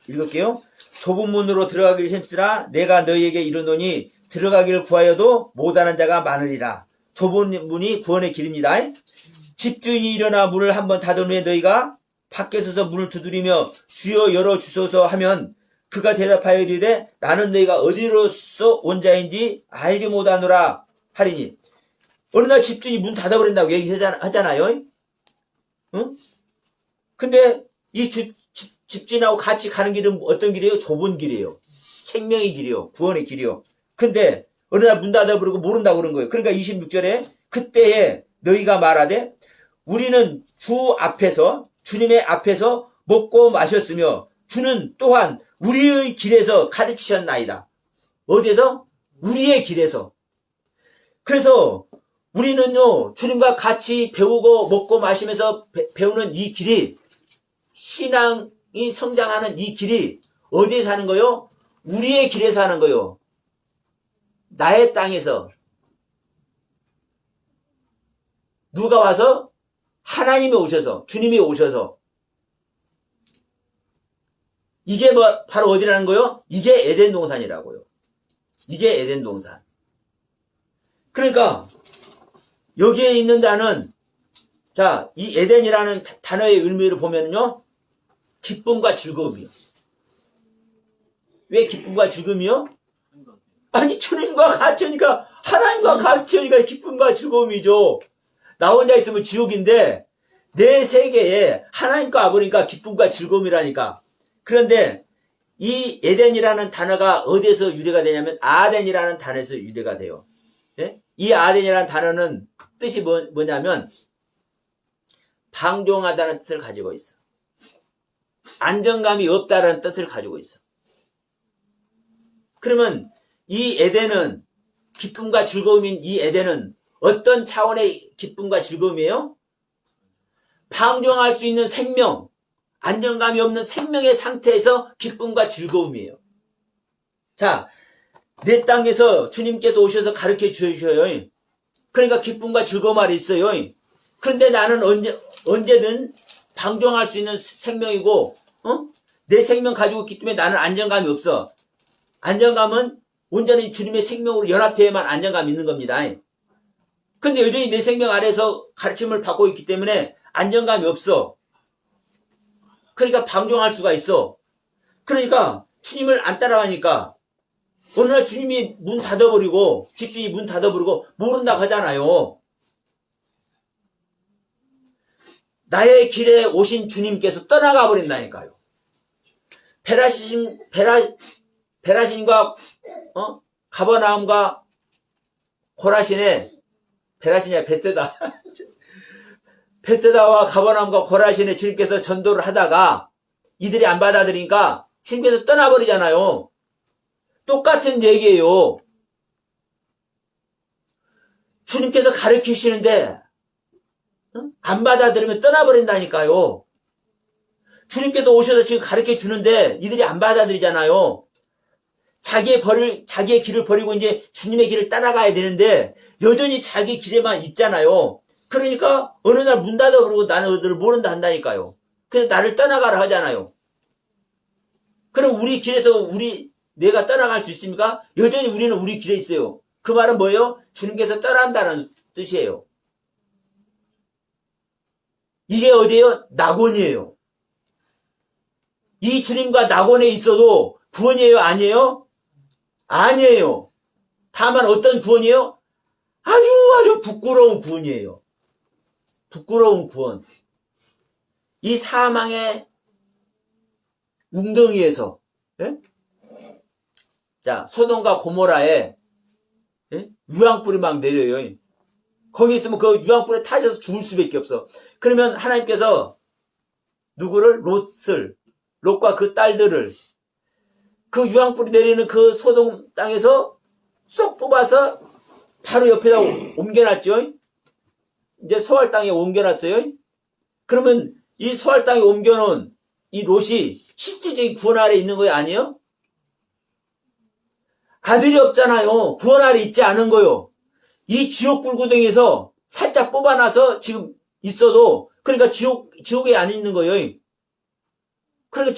읽을게요. 좁은 문으로 들어가기를 힘쓰라. 내가 너희에게 이르노니 들어가기를 구하여도 못하는 자가 많으리라. 좁은 문이 구원의 길입니다. 집주인이 일어나 문을 한번 닫은 후에 너희가 밖에 서서 문을 두드리며 주여 열어주소서 하면 그가 대답하여 이르되 나는 너희가 어디로서 온 자인지 알지 못하노라 하리니. 어느 날 집주인이 문 닫아버린다고 얘기하잖아요. 응? 근데 이 집주인하고 같이 가는 길은 어떤 길이에요? 좁은 길이에요. 생명의 길이요. 구원의 길이요. 근데 어느 날 문 닫아버리고 모른다고 그런 거예요. 그러니까 26절에 그때에 너희가 말하되 우리는 주 앞에서, 주님의 앞에서 먹고 마셨으며 주는 또한 우리의 길에서 가르치셨나이다. 어디에서? 우리의 길에서. 그래서 우리는요, 주님과 같이 배우고 먹고 마시면서 배우는 이 길이, 신앙이 성장하는 이 길이 어디에 사는 거요? 우리의 길에서 하는 거요. 나의 땅에서. 누가 와서 하나님이 오셔서, 주님이 오셔서. 이게 바로 어디라는 거요? 이게 에덴 동산이라고요. 이게 에덴 동산. 그러니까 여기에 있는 단어는, 자, 이 에덴이라는 단어의 의미를 보면요, 기쁨과 즐거움이요. 왜 기쁨과 즐거움이요? 아니, 주님과 같이 하니까, 하나님과 같이 하니까 기쁨과 즐거움이죠. 나 혼자 있으면 지옥인데, 내 세계에 하나님과 아버님과 기쁨과 즐거움이라니까. 그런데 이 에덴이라는 단어가 어디에서 유래가 되냐면 아덴이라는 단어에서 유래가 돼요. 네? 이 아덴이라는 단어는 뜻이 뭐냐면 방종하다는 뜻을 가지고 있어. 안정감이 없다는 뜻을 가지고 있어. 그러면 이 에덴은, 기쁨과 즐거움인 이 에덴은 어떤 차원의 기쁨과 즐거움이에요? 방종할 수 있는 생명, 안정감이 없는 생명의 상태에서 기쁨과 즐거움이에요. 자, 내 땅에서 주님께서 오셔서 가르쳐 주셔요. 그러니까 기쁨과 즐거움 아래 있어요. 그런데 나는 언제든 방종할 수 있는 생명이고, 내 생명 가지고 있기 때문에 나는 안정감이 없어. 안정감은 온전히 주님의 생명으로 연합되어야만 안정감이 있는 겁니다. 근데 여전히 내 생명 아래서 가르침을 받고 있기 때문에 안정감이 없어. 그러니까 방종할 수가 있어. 그러니까 주님을 안 따라가니까 어느 날 주님이 문 닫아버리고, 집주인이 문 닫아버리고 모른다 하잖아요. 나의 길에 오신 주님께서 떠나가 버린다니까요. 베라신과 가버나움과 고라신의, 베라신이야 벳세다. 벳세다와 가버나움과 고라신의 주님께서 전도를 하다가 이들이 안 받아들이니까 주님께서 떠나버리잖아요. 똑같은 얘기예요. 주님께서 가르치시는데 안 받아들이면 떠나버린다니까요. 주님께서 오셔서 지금 가르쳐 주는데 이들이 안 받아들이잖아요. 자기의 길을 버리고 이제 주님의 길을 따라가야 되는데 여전히 자기 길에만 있잖아요. 그러니까 어느 날 문 닫아버리고 나는 어디를 모른다 한다니까요. 그래서 나를 떠나가라 하잖아요. 그럼 우리 길에서 내가 떠나갈 수 있습니까? 여전히 우리는 우리 길에 있어요. 그 말은 뭐예요? 주님께서 떠난다는 뜻이에요. 이게 어디예요? 낙원이에요. 이 주님과 낙원에 있어도 구원이에요? 아니에요? 아니에요. 다만 어떤 구원이에요? 아주 부끄러운 구원이에요. 부끄러운 구원. 이 사망의 웅덩이에서, 예? 자, 소돔과 고모라에, 예? 유황불이 막 내려요. 거기 있으면 그 유황불에 타져서 죽을 수밖에 없어. 그러면 하나님께서 누구를? 롯과 그 딸들을 그 유황불이 내리는 그 소돔 땅에서 쏙 뽑아서 바로 옆에다 옮겨놨죠. 이제 소알 땅에 옮겨놨어요. 그러면 이 소알 땅에 옮겨놓은 이 롯이 실질적인 구원 아래 있는 거예요? 아니에요? 아들이 없잖아요. 구원 아래 있지 않은 거요. 이 지옥 불구덩이에서 살짝 뽑아놔서 지금 있어도, 그러니까 지옥에 안 있는 거예요. 그러니까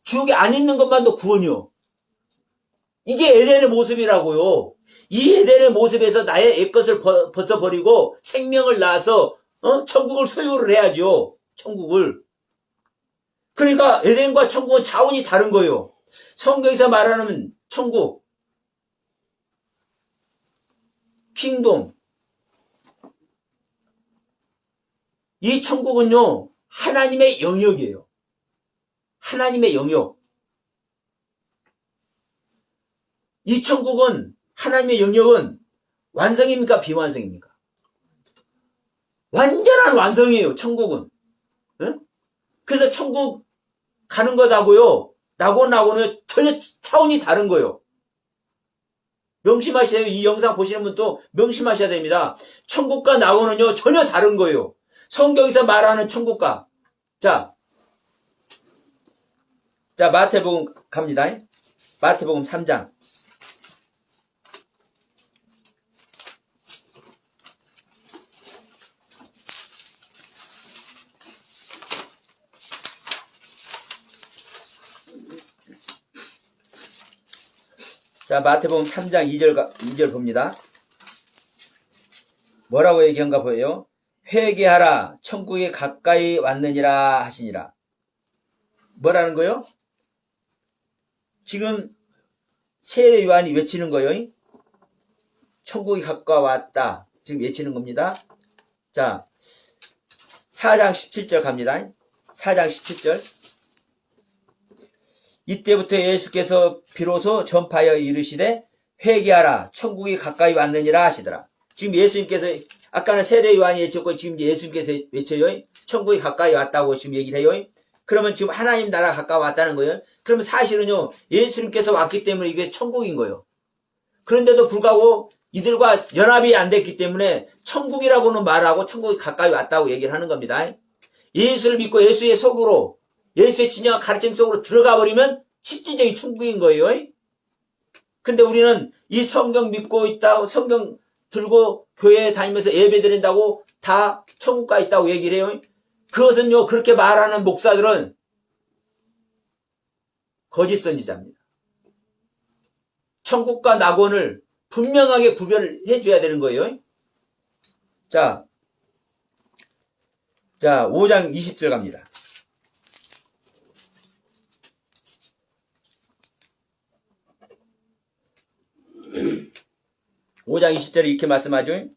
지옥에 안 있는 것만도 구원이요. 이게 에덴의 모습이라고요. 이 에덴의 모습에서 나의 옛것을 벗어버리고 생명을 낳아서 천국을 소유를 해야죠. 천국을. 그러니까 에덴과 천국은 차원이 다른 거예요. 성경에서 말하는 천국, 킹돔, 이 천국은요 하나님의 영역이에요. 하나님의 영역. 이 천국은, 하나님의 영역은 완성입니까? 비완성입니까? 완전한 완성이에요. 천국은. 응? 그래서 천국 가는 것하고요 낙원은 전혀 차원이 다른 거예요. 명심하셔야 돼요. 이 영상 보시는 분도 명심하셔야 됩니다. 천국과 낙원은요 전혀 다른 거예요. 성경에서 말하는 천국과. 자 마태복음 갑니다. 마태복음 3장. 자, 마태복음 3장 2절 봅니다. 뭐라고 얘기한가 보여요? 회개하라, 천국이 가까이 왔느니라 하시니라. 뭐라는 거요? 지금 세례 요한이 외치는 거요. 천국이 가까이 왔다. 지금 외치는 겁니다. 자, 4장 17절 갑니다. 4장 17절. 이때부터 예수께서 비로소 전파하여 이르시되 회개하라, 천국이 가까이 왔느니라 하시더라. 지금 예수님께서, 아까는 세례 요한이 외쳤고 지금 예수님께서 외쳐요. 천국이 가까이 왔다고 지금 얘기를 해요. 그러면 지금 하나님 나라가 가까이 왔다는 거예요. 그러면 사실은요, 예수님께서 왔기 때문에 이게 천국인 거예요. 그런데도 불구하고 이들과 연합이 안 됐기 때문에 천국이라고는 말하고 천국이 가까이 왔다고 얘기를 하는 겁니다. 예수를 믿고 예수의 속으로, 예수의 진정한 가르침 속으로 들어가 버리면 실질적인 천국인 거예요. 근데 우리는 이 성경 믿고 있다고, 성경 들고 교회에 다니면서 예배 드린다고 다 천국 가 있다고 얘기를 해요. 그것은요, 그렇게 말하는 목사들은 거짓 선지자입니다. 천국과 낙원을 분명하게 구별을 해줘야 되는 거예요. 자, 5장 20절 갑니다. 5장 20절에 이렇게 말씀하죠.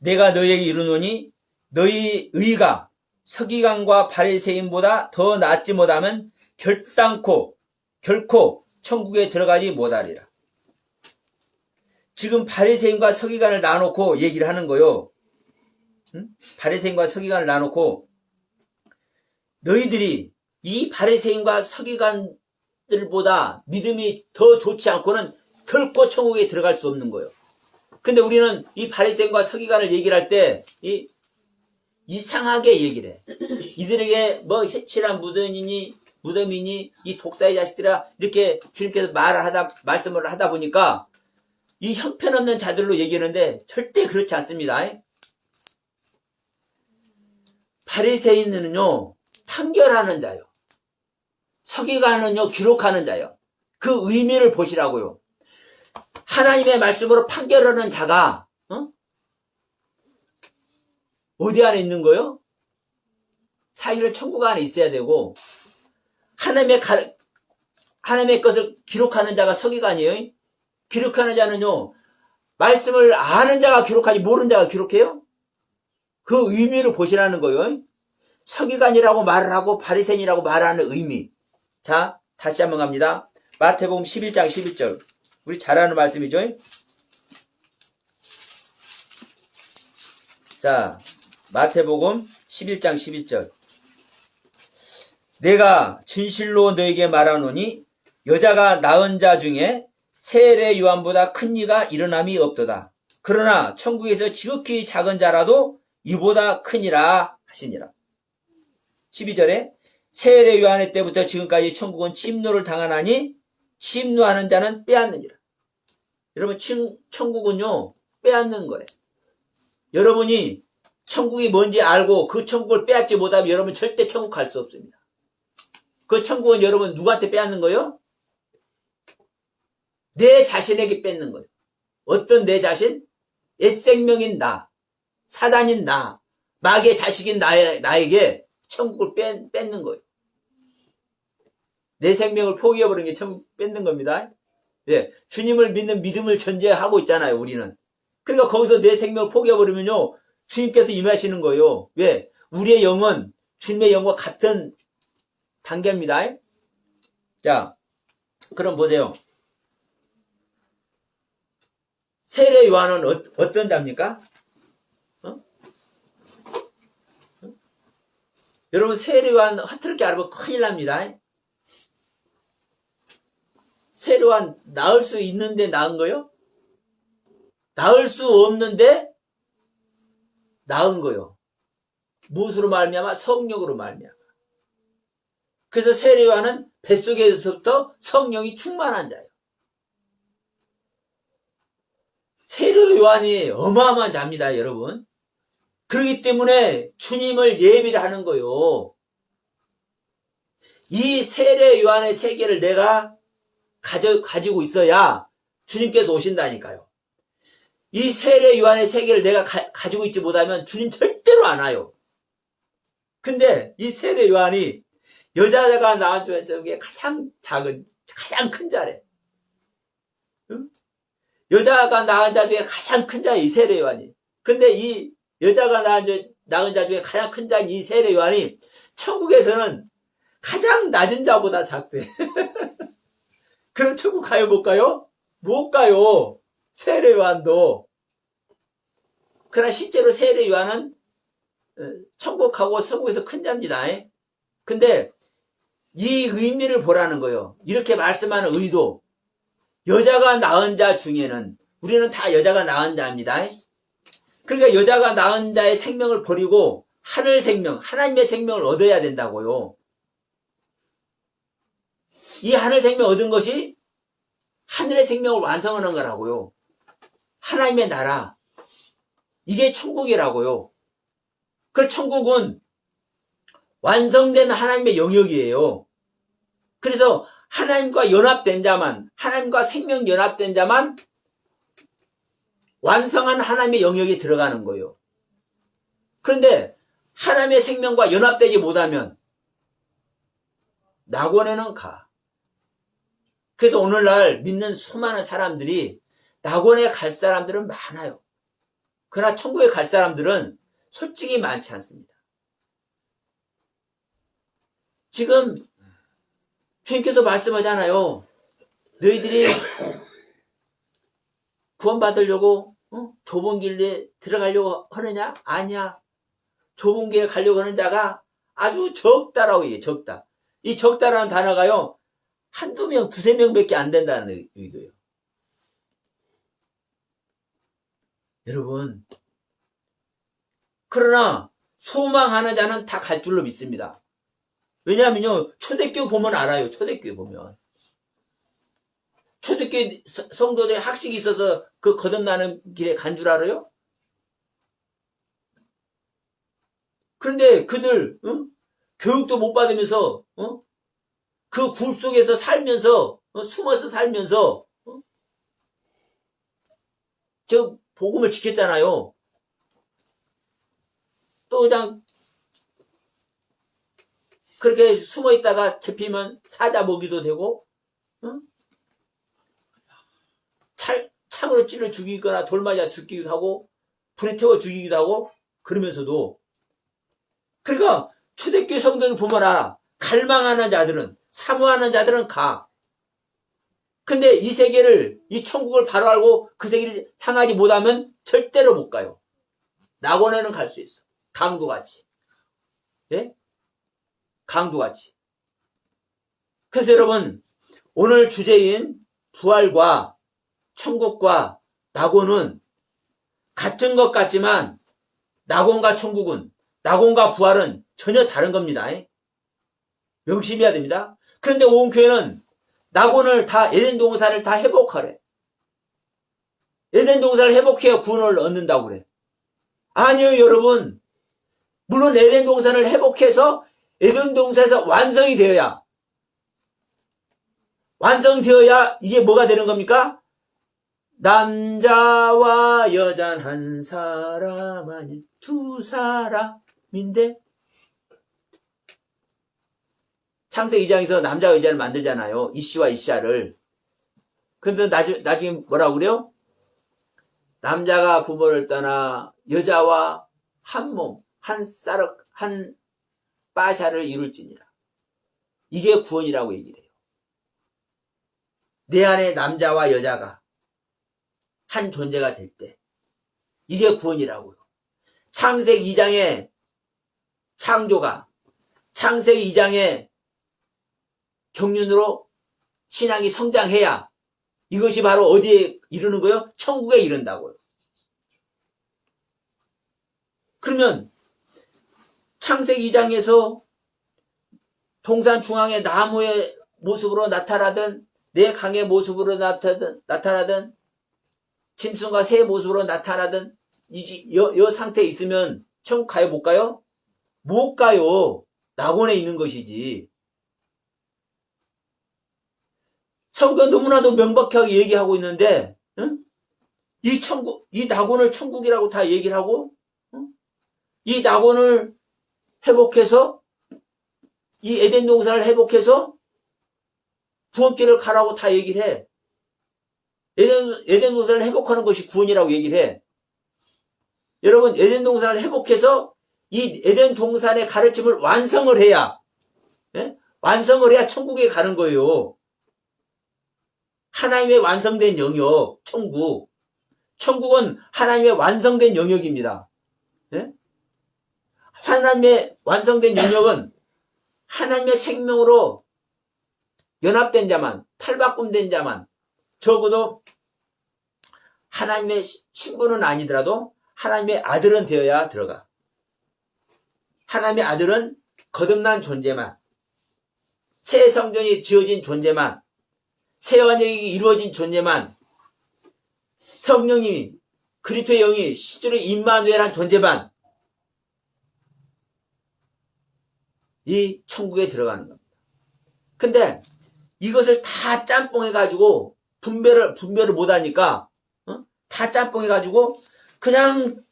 내가 너희에게 이르노니 너희 의가 서기관과 바리새인보다 더 낫지 못하면 결코 천국에 들어가지 못하리라. 지금 바리새인과 서기관을 놔놓고 얘기를 하는 거요. 바리새인과 서기관을 놔놓고 너희들이 이 바리새인과 서기관들보다 믿음이 더 좋지 않고는 결코 천국에 들어갈 수 없는 거예요. 근데 우리는 이 바리새인과 서기관을 얘기를 할 때 이상하게 얘기를 해. 이들에게 뭐 해칠한 무덤이니 이 독사의 자식들아, 이렇게 주님께서 말씀을 하다 보니까 이 형편없는 자들로 얘기하는데 절대 그렇지 않습니다. 바리새인은요, 판결하는 자요. 서기관은요, 기록하는 자요. 그 의미를 보시라고요. 하나님의 말씀으로 판결하는 자가 어디 안에 있는 거요? 사실은 천국 안에 있어야 되고, 하나님의 것을 기록하는 자가 서기관이에요. 기록하는 자는요, 말씀을 아는 자가 기록하지 모르는 자가 기록해요? 그 의미를 보시라는 거예요. 서기관이라고 말을 하고 바리새인이라고 말하는 의미. 자, 다시 한번 갑니다. 마태복음 11장 11절. 우리 잘 아는 말씀이죠. 자, 마태복음 11장 11절. 내가 진실로 너에게 말하노니 여자가 낳은 자 중에 세례 요한보다 큰 이가 일어남이 없도다. 그러나 천국에서 지극히 작은 자라도 이보다 크니라 하시니라. 12절에 세례 요한의 때부터 지금까지 천국은 침노를 당하나니 침노하는 자는 빼앗느니라. 여러분, 천국은요, 빼앗는 거래. 여러분이 천국이 뭔지 알고 그 천국을 빼앗지 못하면 여러분 절대 천국 갈 수 없습니다. 그 천국은 여러분 누구한테 빼앗는 거예요? 내 자신에게 뺏는 거예요. 어떤 내 자신? 옛 생명인 나, 사단인 나, 마귀의 자식인 나에게 천국을 뺏는 거예요. 내 생명을 포기해버리는 게 천국 뺏는 겁니다. 예, 주님을 믿는 믿음을 전제하고 있잖아요, 우리는. 그러니까 거기서 내 생명을 포기해버리면요, 주님께서 임하시는 거예요. 왜? 우리의 영은 주님의 영과 같은 단계입니다. 자, 그럼 보세요. 세례 요한은 어떤 자입니까? 여러분, 세례 요한 허트럽게 알고 큰일 납니다. 세례 요한 낳을 수 있는데 낳은 거요? 낳을 수 없는데 낳은 거요. 무엇으로 말미암아? 성령으로 말미암아. 그래서 세례 요한은 뱃속에서부터 성령이 충만한 자예요. 세례 요한이 어마어마한 자입니다, 여러분. 그렇기 때문에 주님을 예비를 하는 거요. 이 세례 요한의 세계를 내가 가지고 있어야 주님께서 오신다니까요. 이 세례 요한의 세계를 내가 가지고 있지 못하면 주님 절대로 안 와요. 근데 이 세례 요한이 여자가 낳은 쪽에 가장 작은, 가장 큰 자래. 응? 여자가 낳은 자 중에 가장 큰 자야, 이 세례 요한이. 근데 이 여자가 낳은 자 중에 가장 큰 자인 이 세례 요한이 천국에서는 가장 낮은 자보다 작대. 그럼 천국 가요, 못 가요? 못 가요. 세례 요한도. 그러나 실제로 세례 요한은 천국하고 천국에서 큰 자입니다. 근데 이 의미를 보라는 거예요. 이렇게 말씀하는 의도. 여자가 낳은 자 중에는, 우리는 다 여자가 낳은 자입니다. 그러니까 여자가 낳은 자의 생명을 버리고 하늘 생명, 하나님의 생명을 얻어야 된다고요. 이 하늘 생명 얻은 것이 하늘의 생명을 완성하는 거라고요. 하나님의 나라. 이게 천국이라고요. 그 천국은 완성된 하나님의 영역이에요. 그래서 하나님과 연합된 자만, 하나님과 생명 연합된 자만 완성한 하나님의 영역에 들어가는 거예요. 그런데 하나님의 생명과 연합되지 못하면 낙원에는 가. 그래서 오늘날 믿는 수많은 사람들이 낙원에 갈 사람들은 많아요. 그러나 천국에 갈 사람들은 솔직히 많지 않습니다. 지금 주님께서 말씀하잖아요. 너희들이 구원받으려고 좁은 길에 들어가려고 하느냐? 아니야. 좁은 길에 가려고 하는 자가 아주 적다라고 얘기해요. 적다. 이 적다라는 단어가요. 한두 명, 두세 명밖에 안 된다는 의도예요. 여러분, 그러나 소망하는 자는 다 갈 줄로 믿습니다. 왜냐하면요, 초대교회 보면 알아요. 초대교회 보면. 초대교회 성도들 학식이 있어서 그 거듭나는 길에 간 줄 알아요? 그런데 그들 교육도 못 받으면서 그 굴 속에서 살면서 숨어서 살면서 저 복음을 지켰잖아요. 또 그냥 그렇게 숨어 있다가 잡히면 사자 먹이도 되고, 창으로 찔러 죽이거나 돌맞아 죽이기도 하고, 불에 태워 죽이기도 하고, 그러면서도. 그러니까 초대교회 성도들 보면 알아. 갈망하는 자들은, 사모하는 자들은 가. 근데 이 세계를, 이 천국을 바로 알고 그 세계를 향하지 못하면 절대로 못 가요. 낙원에는 갈 수 있어. 강도같이. 예? 강도같이. 그래서 여러분, 오늘 주제인 부활과 천국과 낙원은 같은 것 같지만 낙원과 천국은, 낙원과 부활은 전혀 다른 겁니다. 명심해야 됩니다. 그런데 온 교회는 낙원을 다, 에덴 동산을 다 회복하래. 에덴 동산을 회복해야 구원을 얻는다고 그래. 아니요, 여러분. 물론 에덴 동산을 회복해서 에덴 동산에서 완성이 되어야 이게 뭐가 되는 겁니까? 남자와 여자 한 사람 아닌 두 사람인데, 창세기 2장에서 남자와 여자를 만들잖아요. 이씨와 이씨를. 그런데 나중에 뭐라고 그래요? 남자가 부모를 떠나 여자와 한 몸, 한 빠샤를 이룰지니라. 이게 구원이라고 얘기를 해요. 내 안에 남자와 여자가 한 존재가 될 때, 이게 구원이라고요. 창세기 2장의 창조가, 창세기 2장의 경륜으로 신앙이 성장해야 이것이 바로 어디에 이르는 거예요? 천국에 이른다고요. 그러면 창세기 2장에서 동산 중앙의 나무의 모습으로 나타나든, 내 강의 모습으로 나타나든, 짐승과 새의 모습으로 나타나든, 이 상태에 있으면 천국 가요, 못 가요? 못 가요. 낙원에 있는 것이지. 성경 너무나도 명백하게 얘기하고 있는데, 응? 이 낙원을 천국이라고 다 얘기를 하고, 응? 이 낙원을 회복해서, 이 에덴 동산을 회복해서 구원길을 가라고 다 얘기를 해. 에덴 동산을 회복하는 것이 구원이라고 얘기를 해. 여러분, 에덴 동산을 회복해서 이 에덴 동산의 가르침을 완성을 해야, 예? 완성을 해야 천국에 가는 거예요. 하나님의 완성된 영역, 천국. 천국은 하나님의 완성된 영역입니다. 예? 하나님의 완성된 영역은 하나님의 생명으로 연합된 자만, 탈바꿈된 자만, 적어도 하나님의 신부는 아니더라도 하나님의 아들은 되어야 들어가. 하나님의 아들은 거듭난 존재만, 새 성전이 지어진 존재만, 새 언약이 이루어진 존재만, 성령님이, 그리스도의 영이 실제로 임마누엘한 존재만 이 천국에 들어가는 겁니다. 근데 이것을 다 짬뽕해가지고 분별을 못하니까 다 짬뽕해가지고 그냥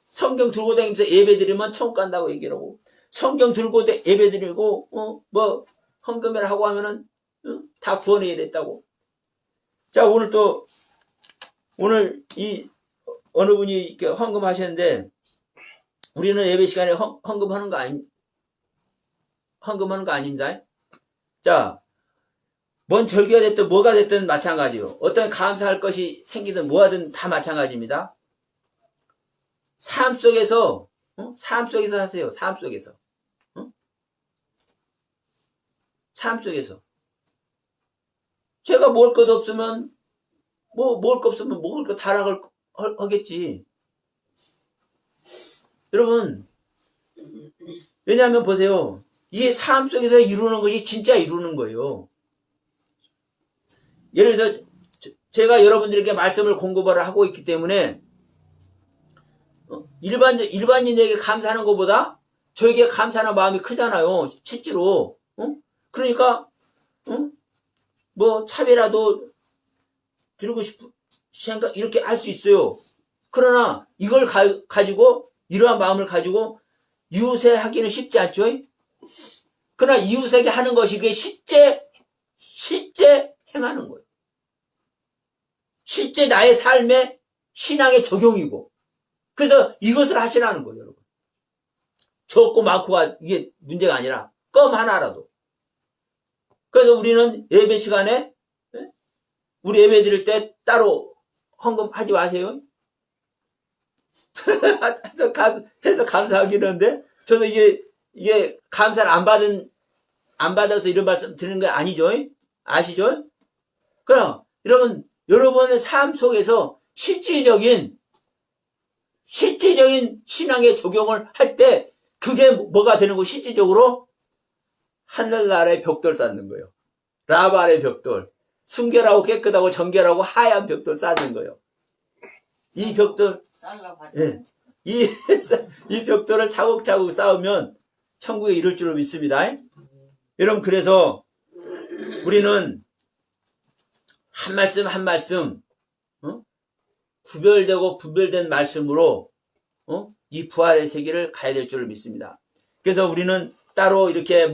성경 들고 다니면서 예배드리면 천국 간다고 얘기를 하고, 성경 들고 예배드리고 뭐 헌금을 하고 하면은 다 구원에 이랬다고. 자, 오늘 이 어느 분이 이렇게 헌금하셨는데, 우리는 예배 시간에 헌금하는 거 아닙니다. 자, 뭔 절기가 됐든 뭐가 됐든 마찬가지요. 어떤 감사할 것이 생기든 뭐하든 다 마찬가지입니다. 삶 속에서 하세요. 삶 속에서. 삶 속에서. 제가 먹을 것 없으면 먹을 거 타락을 하겠지. 여러분, 왜냐하면 보세요. 이 삶 속에서 이루는 것이 진짜 이루는 거예요. 예를 들어서 제가 여러분들에게 말씀을 공급을 하고 있기 때문에 일반인에게 감사하는 것보다 저에게 감사하는 마음이 크잖아요. 실제로. 그러니까 뭐 차비라도 드리고 싶은 생각 이렇게 할 수 있어요. 그러나 이걸 가지고, 이러한 마음을 가지고 이웃에 하기는 쉽지 않죠. 그러나 이웃에게 하는 것이 그게 실제 행하는 거예요. 실제 나의 삶의 신앙의 적용이고, 그래서 이것을 하시라는 거예요, 여러분. 적고 많고가 이게 문제가 아니라 껌 하나라도. 그래서 우리는 예배 시간에, 우리 예배 드릴 때 따로 헌금하지 마세요. 해서 감사하기는 한데, 저도 이게 감사를 안 받아서 이런 말씀 드리는 거 아니죠? 아시죠? 그럼, 여러분의 삶 속에서 실질적인 신앙의 적용을 할 때, 그게 뭐가 되는 거, 실질적으로? 하늘나라의 벽돌 쌓는 거예요. 라발의 벽돌. 순결하고 깨끗하고 정결하고 하얀 벽돌 쌓는 거예요. 이 벽돌, 예, 이 벽돌을 차곡차곡 쌓으면 천국에 이를 줄로 믿습니다. 여러분, 그래서 우리는 한 말씀 한 말씀 구별되고 분별된 말씀으로 이 부활의 세계를 가야 될 줄로 믿습니다. 그래서 우리는 따로 이렇게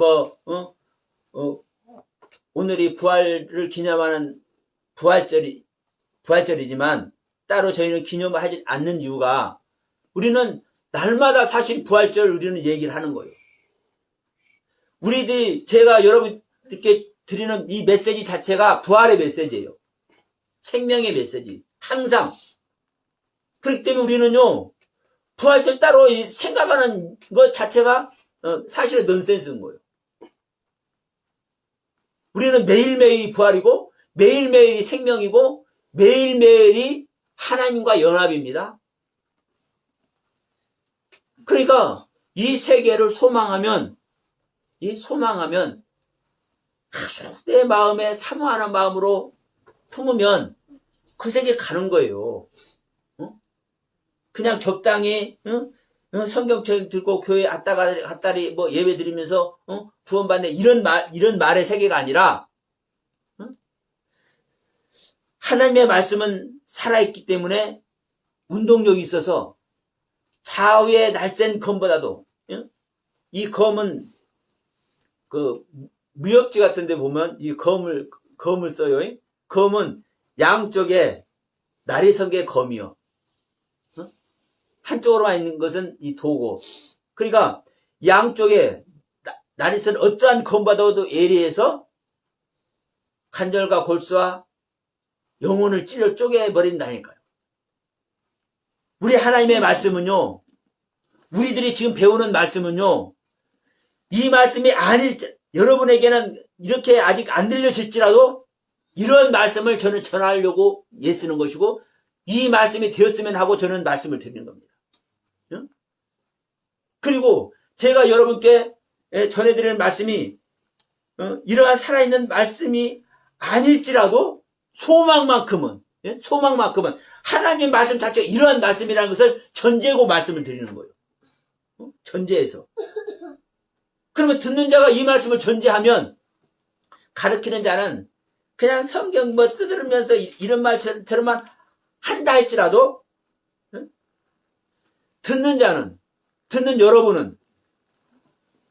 오늘이 부활을 기념하는 부활절이지만 따로 저희는 기념하지 않는 이유가, 우리는 날마다 사실 부활절 우리는 얘기를 하는 거예요. 제가 여러분들께 드리는 이 메시지 자체가 부활의 메시지예요. 생명의 메시지. 항상. 그렇기 때문에 우리는요, 부활절 따로 생각하는 것 자체가 사실은 넌센스인 거예요. 우리는 매일매일이 부활이고, 매일매일이 생명이고, 매일매일이 하나님과 연합입니다. 그러니까 이 세계를 소망하면 아주 내 마음에 사모하는 마음으로 품으면 그 세계 가는 거예요. 그냥 적당히 성경책 들고 교회 갔다리 뭐 예배 드리면서 구원받네 이런 말의 세계가 아니라 하나님의 말씀은 살아있기 때문에 운동력이 있어서 좌우의 날쌘 검보다도, 이 검은 그 무협지 같은 데 보면 이 검을 써요. 검은 양쪽에 날이 선 게 검이요. 한쪽으로만 있는 것은 이 도고. 그러니까 양쪽에 날이 선 어떠한 검보다도 예리해서 관절과 골수와 영혼을 찔러 쪼개버린다니까요. 우리 하나님의 말씀은요, 우리들이 지금 배우는 말씀은요, 이 말씀이 여러분에게는 이렇게 아직 안 들려질지라도 이런 말씀을 저는 전하려고 애쓰는 것이고, 이 말씀이 되었으면 하고 저는 말씀을 드리는 겁니다. 그리고 제가 여러분께 전해드리는 말씀이 이러한 살아있는 말씀이 아닐지라도 소망만큼은 하나님의 말씀 자체가 이러한 말씀이라는 것을 전제고 말씀을 드리는 거예요. 전제해서. 그러면 듣는 자가 이 말씀을 전제하면 가르치는 자는 그냥 성경 뜯으면서 이런 말처럼만 한다 할지라도 듣는 여러분은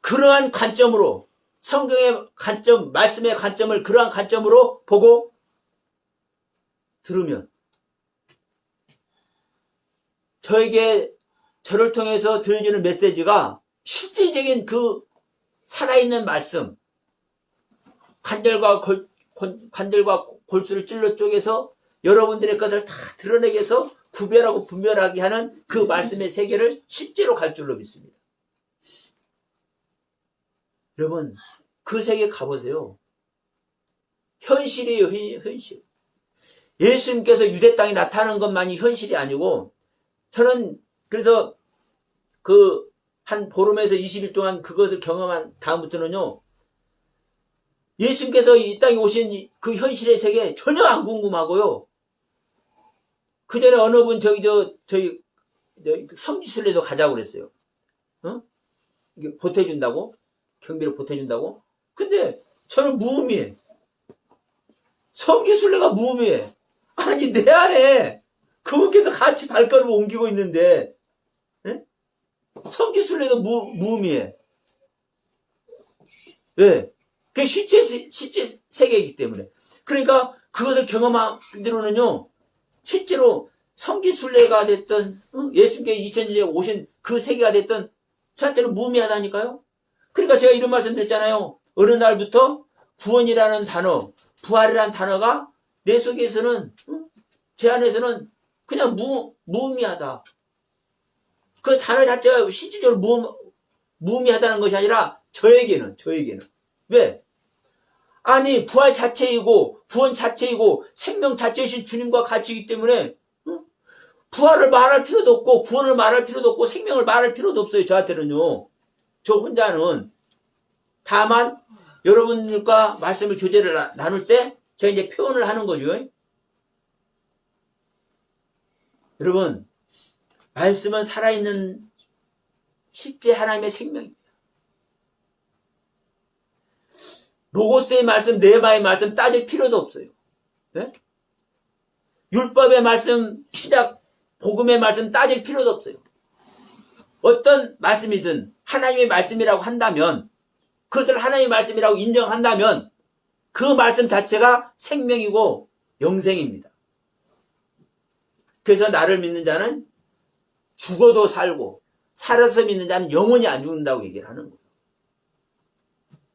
그러한 관점으로 성경의 관점, 말씀의 관점을 그러한 관점으로 보고 들으면 저를 통해서 들려주는 메시지가 실질적인 그 살아있는 말씀, 관절과 골수를 찔러 쪼개서 여러분들의 것을 다 드러내게 해서 구별하고 분별하게 하는 그 말씀의 세계를 실제로 갈 줄로 믿습니다. 여러분, 그 세계 가보세요. 현실이에요, 현실. 예수님께서 유대 땅에 나타나는 것만이 현실이 아니고, 저는 그래서 한 보름에서 20일 동안 그것을 경험한 다음부터는요, 예수님께서 이 땅에 오신 그 현실의 세계 전혀 안 궁금하고요. 그 전에 어느 분 저희 성지순례도 가자고 그랬어요. 이게 보태준다고? 경비를 보태준다고? 근데 저는 무의미해. 성지순례가 무의미해. 아니, 내 안에 그분께서 같이 발걸음을 옮기고 있는데, 성지순례도 무의미해. 왜? 그게 실제 세계이기 때문에. 그러니까 그것을 경험한 뒤로는요, 실제로 성지순례가 됐던, 예수님께 2000년에 오신 그 세계가 됐던 저한테는 무의미하다니까요. 그러니까 제가 이런 말씀 드렸잖아요. 어느 날부터 구원이라는 단어, 부활이라는 단어가 내 속에서는, 제 안에서는 그냥 무의미하다. 그 단어 자체가 실질적으로 무의미하다는 것이 아니라 저에게는. 왜? 아니, 부활 자체이고 구원 자체이고 생명 자체이신 주님과 같이이기 때문에 부활을 말할 필요도 없고 구원을 말할 필요도 없고 생명을 말할 필요도 없어요. 저한테는요. 저 혼자는. 다만 여러분들과 말씀을 교제를 나눌 때 제가 이제 표현을 하는 거죠. 여러분, 말씀은 살아있는 실제 하나님의 생명입니다. 로고스의 말씀, 네바의 말씀 따질 필요도 없어요. 네? 율법의 말씀, 신약, 복음의 말씀 따질 필요도 없어요. 어떤 말씀이든 하나님의 말씀이라고 한다면, 그것을 하나님의 말씀이라고 인정한다면 그 말씀 자체가 생명이고 영생입니다. 그래서 나를 믿는 자는 죽어도 살고 살아서 믿는 자는 영원히 안 죽는다고 얘기를 하는 거예요.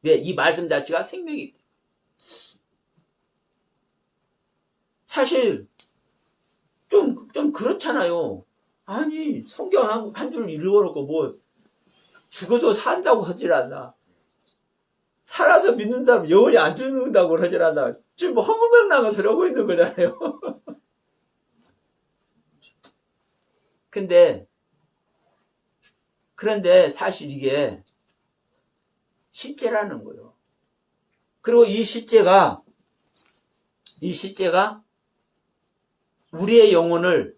왜? 이 말씀 자체가 생명이기 때문에. 사실 좀 그렇잖아요. 아니, 성경 한 줄 읽어놓고 뭐 죽어도 산다고 하질 않나. 살아서 믿는 사람 영원히 안 죽는다고 하질 않나. 지금 뭐 허무맹랑한 소리 하고 있는 거잖아요. 그런데 사실 이게 실제라는 거예요. 그리고 이 실제가 우리의 영혼을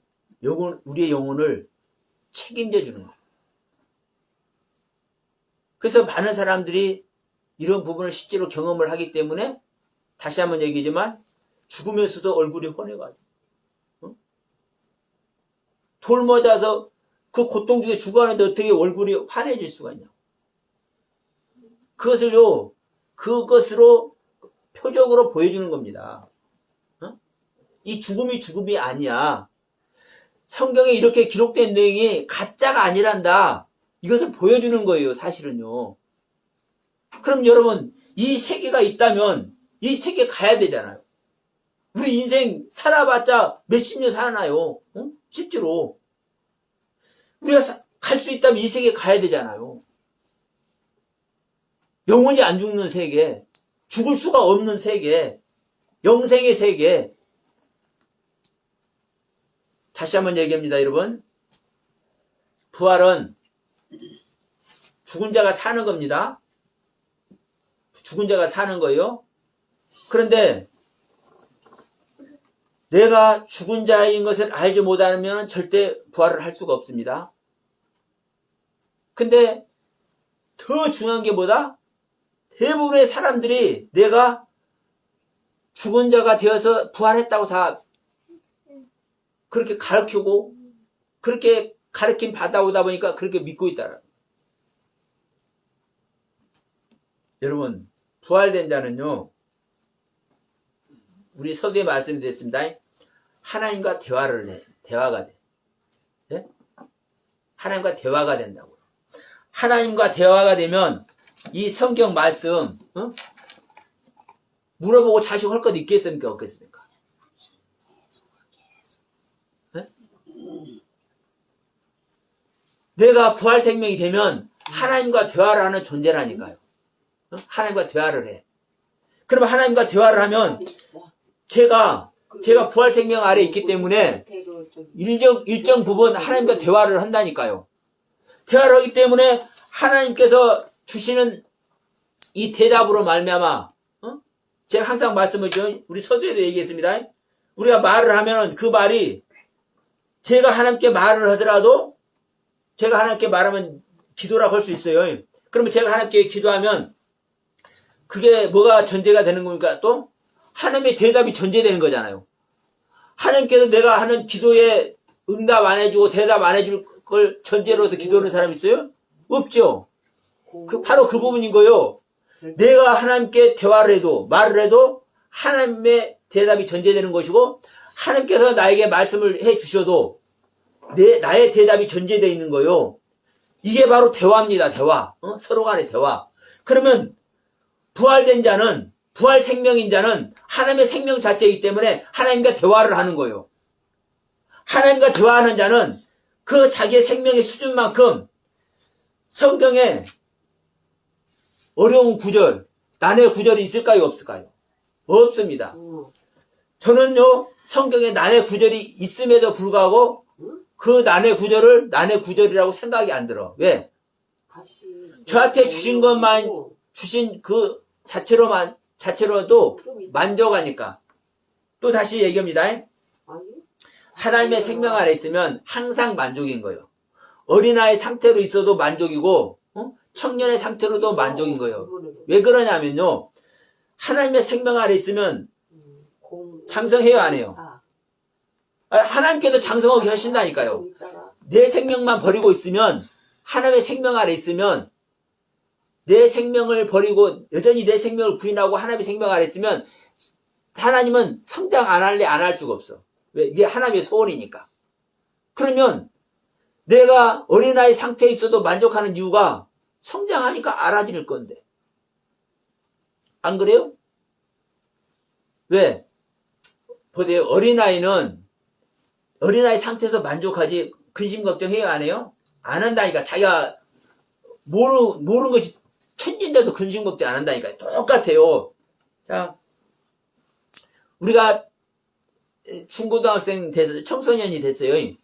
책임져 주는 거예요. 그래서 많은 사람들이 이런 부분을 실제로 경험을 하기 때문에 다시 한번 얘기지만 죽으면서도 얼굴이 환해가지고. 어? 돌 맞아서 그 고통 중에 죽어가는데 어떻게 얼굴이 환해질 수가 있냐. 그것을요, 그것으로 표적으로 보여주는 겁니다. 어? 이 죽음이 죽음이 아니야. 성경에 이렇게 기록된 내용이 가짜가 아니란다. 이것을 보여주는 거예요, 사실은요. 그럼 여러분, 이 세계가 있다면 이 세계 가야 되잖아요. 우리 인생 살아봤자 몇십 년 살아나요. 어? 실제로. 우리가 갈 수 있다면 이 세계 가야 되잖아요. 영원히 안 죽는 세계, 죽을 수가 없는 세계, 영생의 세계. 다시 한번 얘기합니다, 여러분. 부활은 죽은 자가 사는 겁니다. 죽은 자가 사는 거예요. 그런데 내가 죽은 자인 것을 알지 못하면 절대 부활을 할 수가 없습니다. 근데 더 중요한 게 뭐다? 대부분의 사람들이 내가 죽은 자가 되어서 부활했다고 다 그렇게 가르치고 그렇게 가르침 받아오다 보니까 그렇게 믿고 있다. 여러분, 부활된 자는요, 우리 서두에 말씀이 됐습니다. 하나님과 대화를 해. 대화가 돼. 네? 하나님과 대화가 된다고요. 하나님과 대화가 되면 이 성경 말씀 물어보고 자식 할 것 있겠습니까? 없겠습니까? 네? 내가 부활 생명이 되면 하나님과 대화를 하는 존재라니까요. 하나님과 대화를 해. 그러면 하나님과 대화를 하면 제가 부활 생명 아래에 있기 때문에 일정 부분 하나님과 대화를 한다니까요. 대화를 하기 때문에 하나님께서 주시는 이 대답으로 말미암아, 제가 항상 말씀드렸죠. 우리 서두에도 얘기했습니다. 우리가 말을 하면은 그 말이 제가 하나님께 말을 하더라도 제가 하나님께 말하면 기도라고 할 수 있어요. 그러면 제가 하나님께 기도하면 그게 뭐가 전제가 되는 겁니까? 또 하나님의 대답이 전제되는 거잖아요. 하나님께서 내가 하는 기도에 응답 안 해주고 대답 안 해줄 걸 전제로서 기도하는 사람 있어요? 없죠. 바로 그 부분인 거예요. 내가 하나님께 대화를 해도 말을 해도 하나님의 대답이 전제되는 것이고 하나님께서 나에게 말씀을 해 주셔도 나의 대답이 전제되어 있는 거예요. 이게 바로 대화입니다. 대화. 서로 간의 대화. 그러면 부활된 자는, 부활 생명인 자는 하나님의 생명 자체이기 때문에 하나님과 대화를 하는 거예요. 하나님과 대화하는 자는 그 자기의 생명의 수준만큼 성경에 어려운 구절, 난해 구절이 있을까요? 없을까요? 없습니다. 저는요, 성경에 난해 구절이 있음에도 불구하고 그 난해 구절을 난해 구절이라고 생각이 안 들어. 왜? 저한테 주신 것만, 주신 그 자체로도 만족하니까. 또 다시 얘기합니다. 하나님의 생명 안에 있으면 항상 만족인 거예요. 어린아이 상태로 있어도 만족이고, 청년의 상태로도 만족인 거예요. 왜 그러냐면요, 하나님의 생명 안에 있으면 장성해요, 안 해요? 하나님께서 장성하게 하신다니까요. 내 생명만 버리고 있으면, 하나님의 생명 안에 있으면, 내 생명을 버리고 여전히 내 생명을 부인하고 하나님의 생명 안에 있으면 하나님은 성장 안 할래 안 할 수가 없어. 왜? 이게 하나님의 소원이니까. 그러면 내가 어린아이 상태에 있어도 만족하는 이유가 성장하니까 알아질 건데. 안 그래요? 왜? 보세요. 어린아이 상태에서 만족하지 근심 걱정해요? 안 해요? 안 한다니까. 자기가 모르는 것이 천진데도 근심 걱정 안 한다니까. 똑같아요. 자, 우리가 중고등학생 돼서 청소년이 됐어요.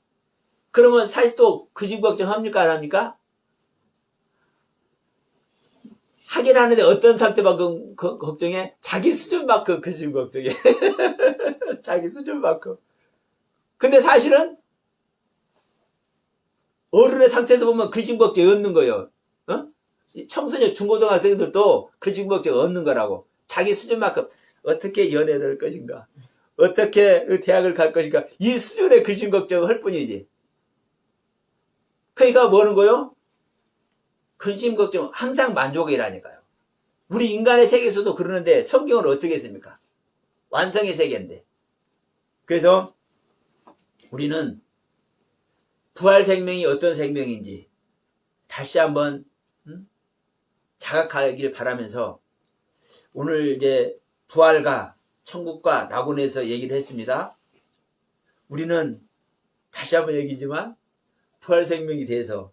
그러면 사실 또 근심 걱정 합니까? 안 합니까? 하긴 하는데 어떤 상태만큼 걱정해? 자기 수준만큼 근심 걱정해. 자기 수준만큼. 근데 사실은 어른의 상태에서 보면 근심 걱정이 없는 거예요. 청소년 중고등학생들도 근심 걱정이 없는 거라고. 자기 수준만큼 어떻게 연애를 할 것인가, 어떻게 대학을 갈 것인가. 이 수준의 근심 걱정을 할 뿐이지. 그러니까 뭐는 거요? 근심 걱정 항상 만족이라니까요. 우리 인간의 세계에서도 그러는데 성경은 어떻게 했습니까? 완성의 세계인데. 그래서 우리는 부활 생명이 어떤 생명인지 다시 한번 자각하길 바라면서 오늘 이제 부활과 천국과 낙원에서 얘기를 했습니다. 우리는 다시 한번 얘기지만 부활 생명이 돼서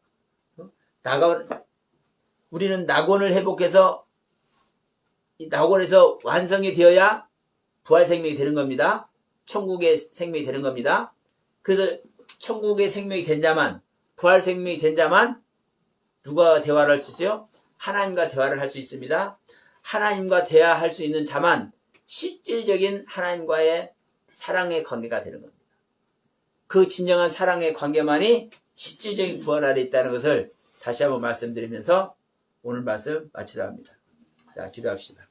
우리는 낙원을 회복해서 이 낙원에서 완성이 되어야 부활 생명이 되는 겁니다. 천국의 생명이 되는 겁니다. 그래서 천국의 생명이 된 자만, 부활 생명이 된 자만 누가 대화를 할 수 있어요? 하나님과 대화를 할 수 있습니다. 하나님과 대화할 수 있는 자만 실질적인 하나님과의 사랑의 관계가 되는 겁니다. 그 진정한 사랑의 관계만이 실질적인 부활 아래 있다는 것을 다시 한번 말씀드리면서 오늘 말씀 마치려 합니다. 자, 기도합시다.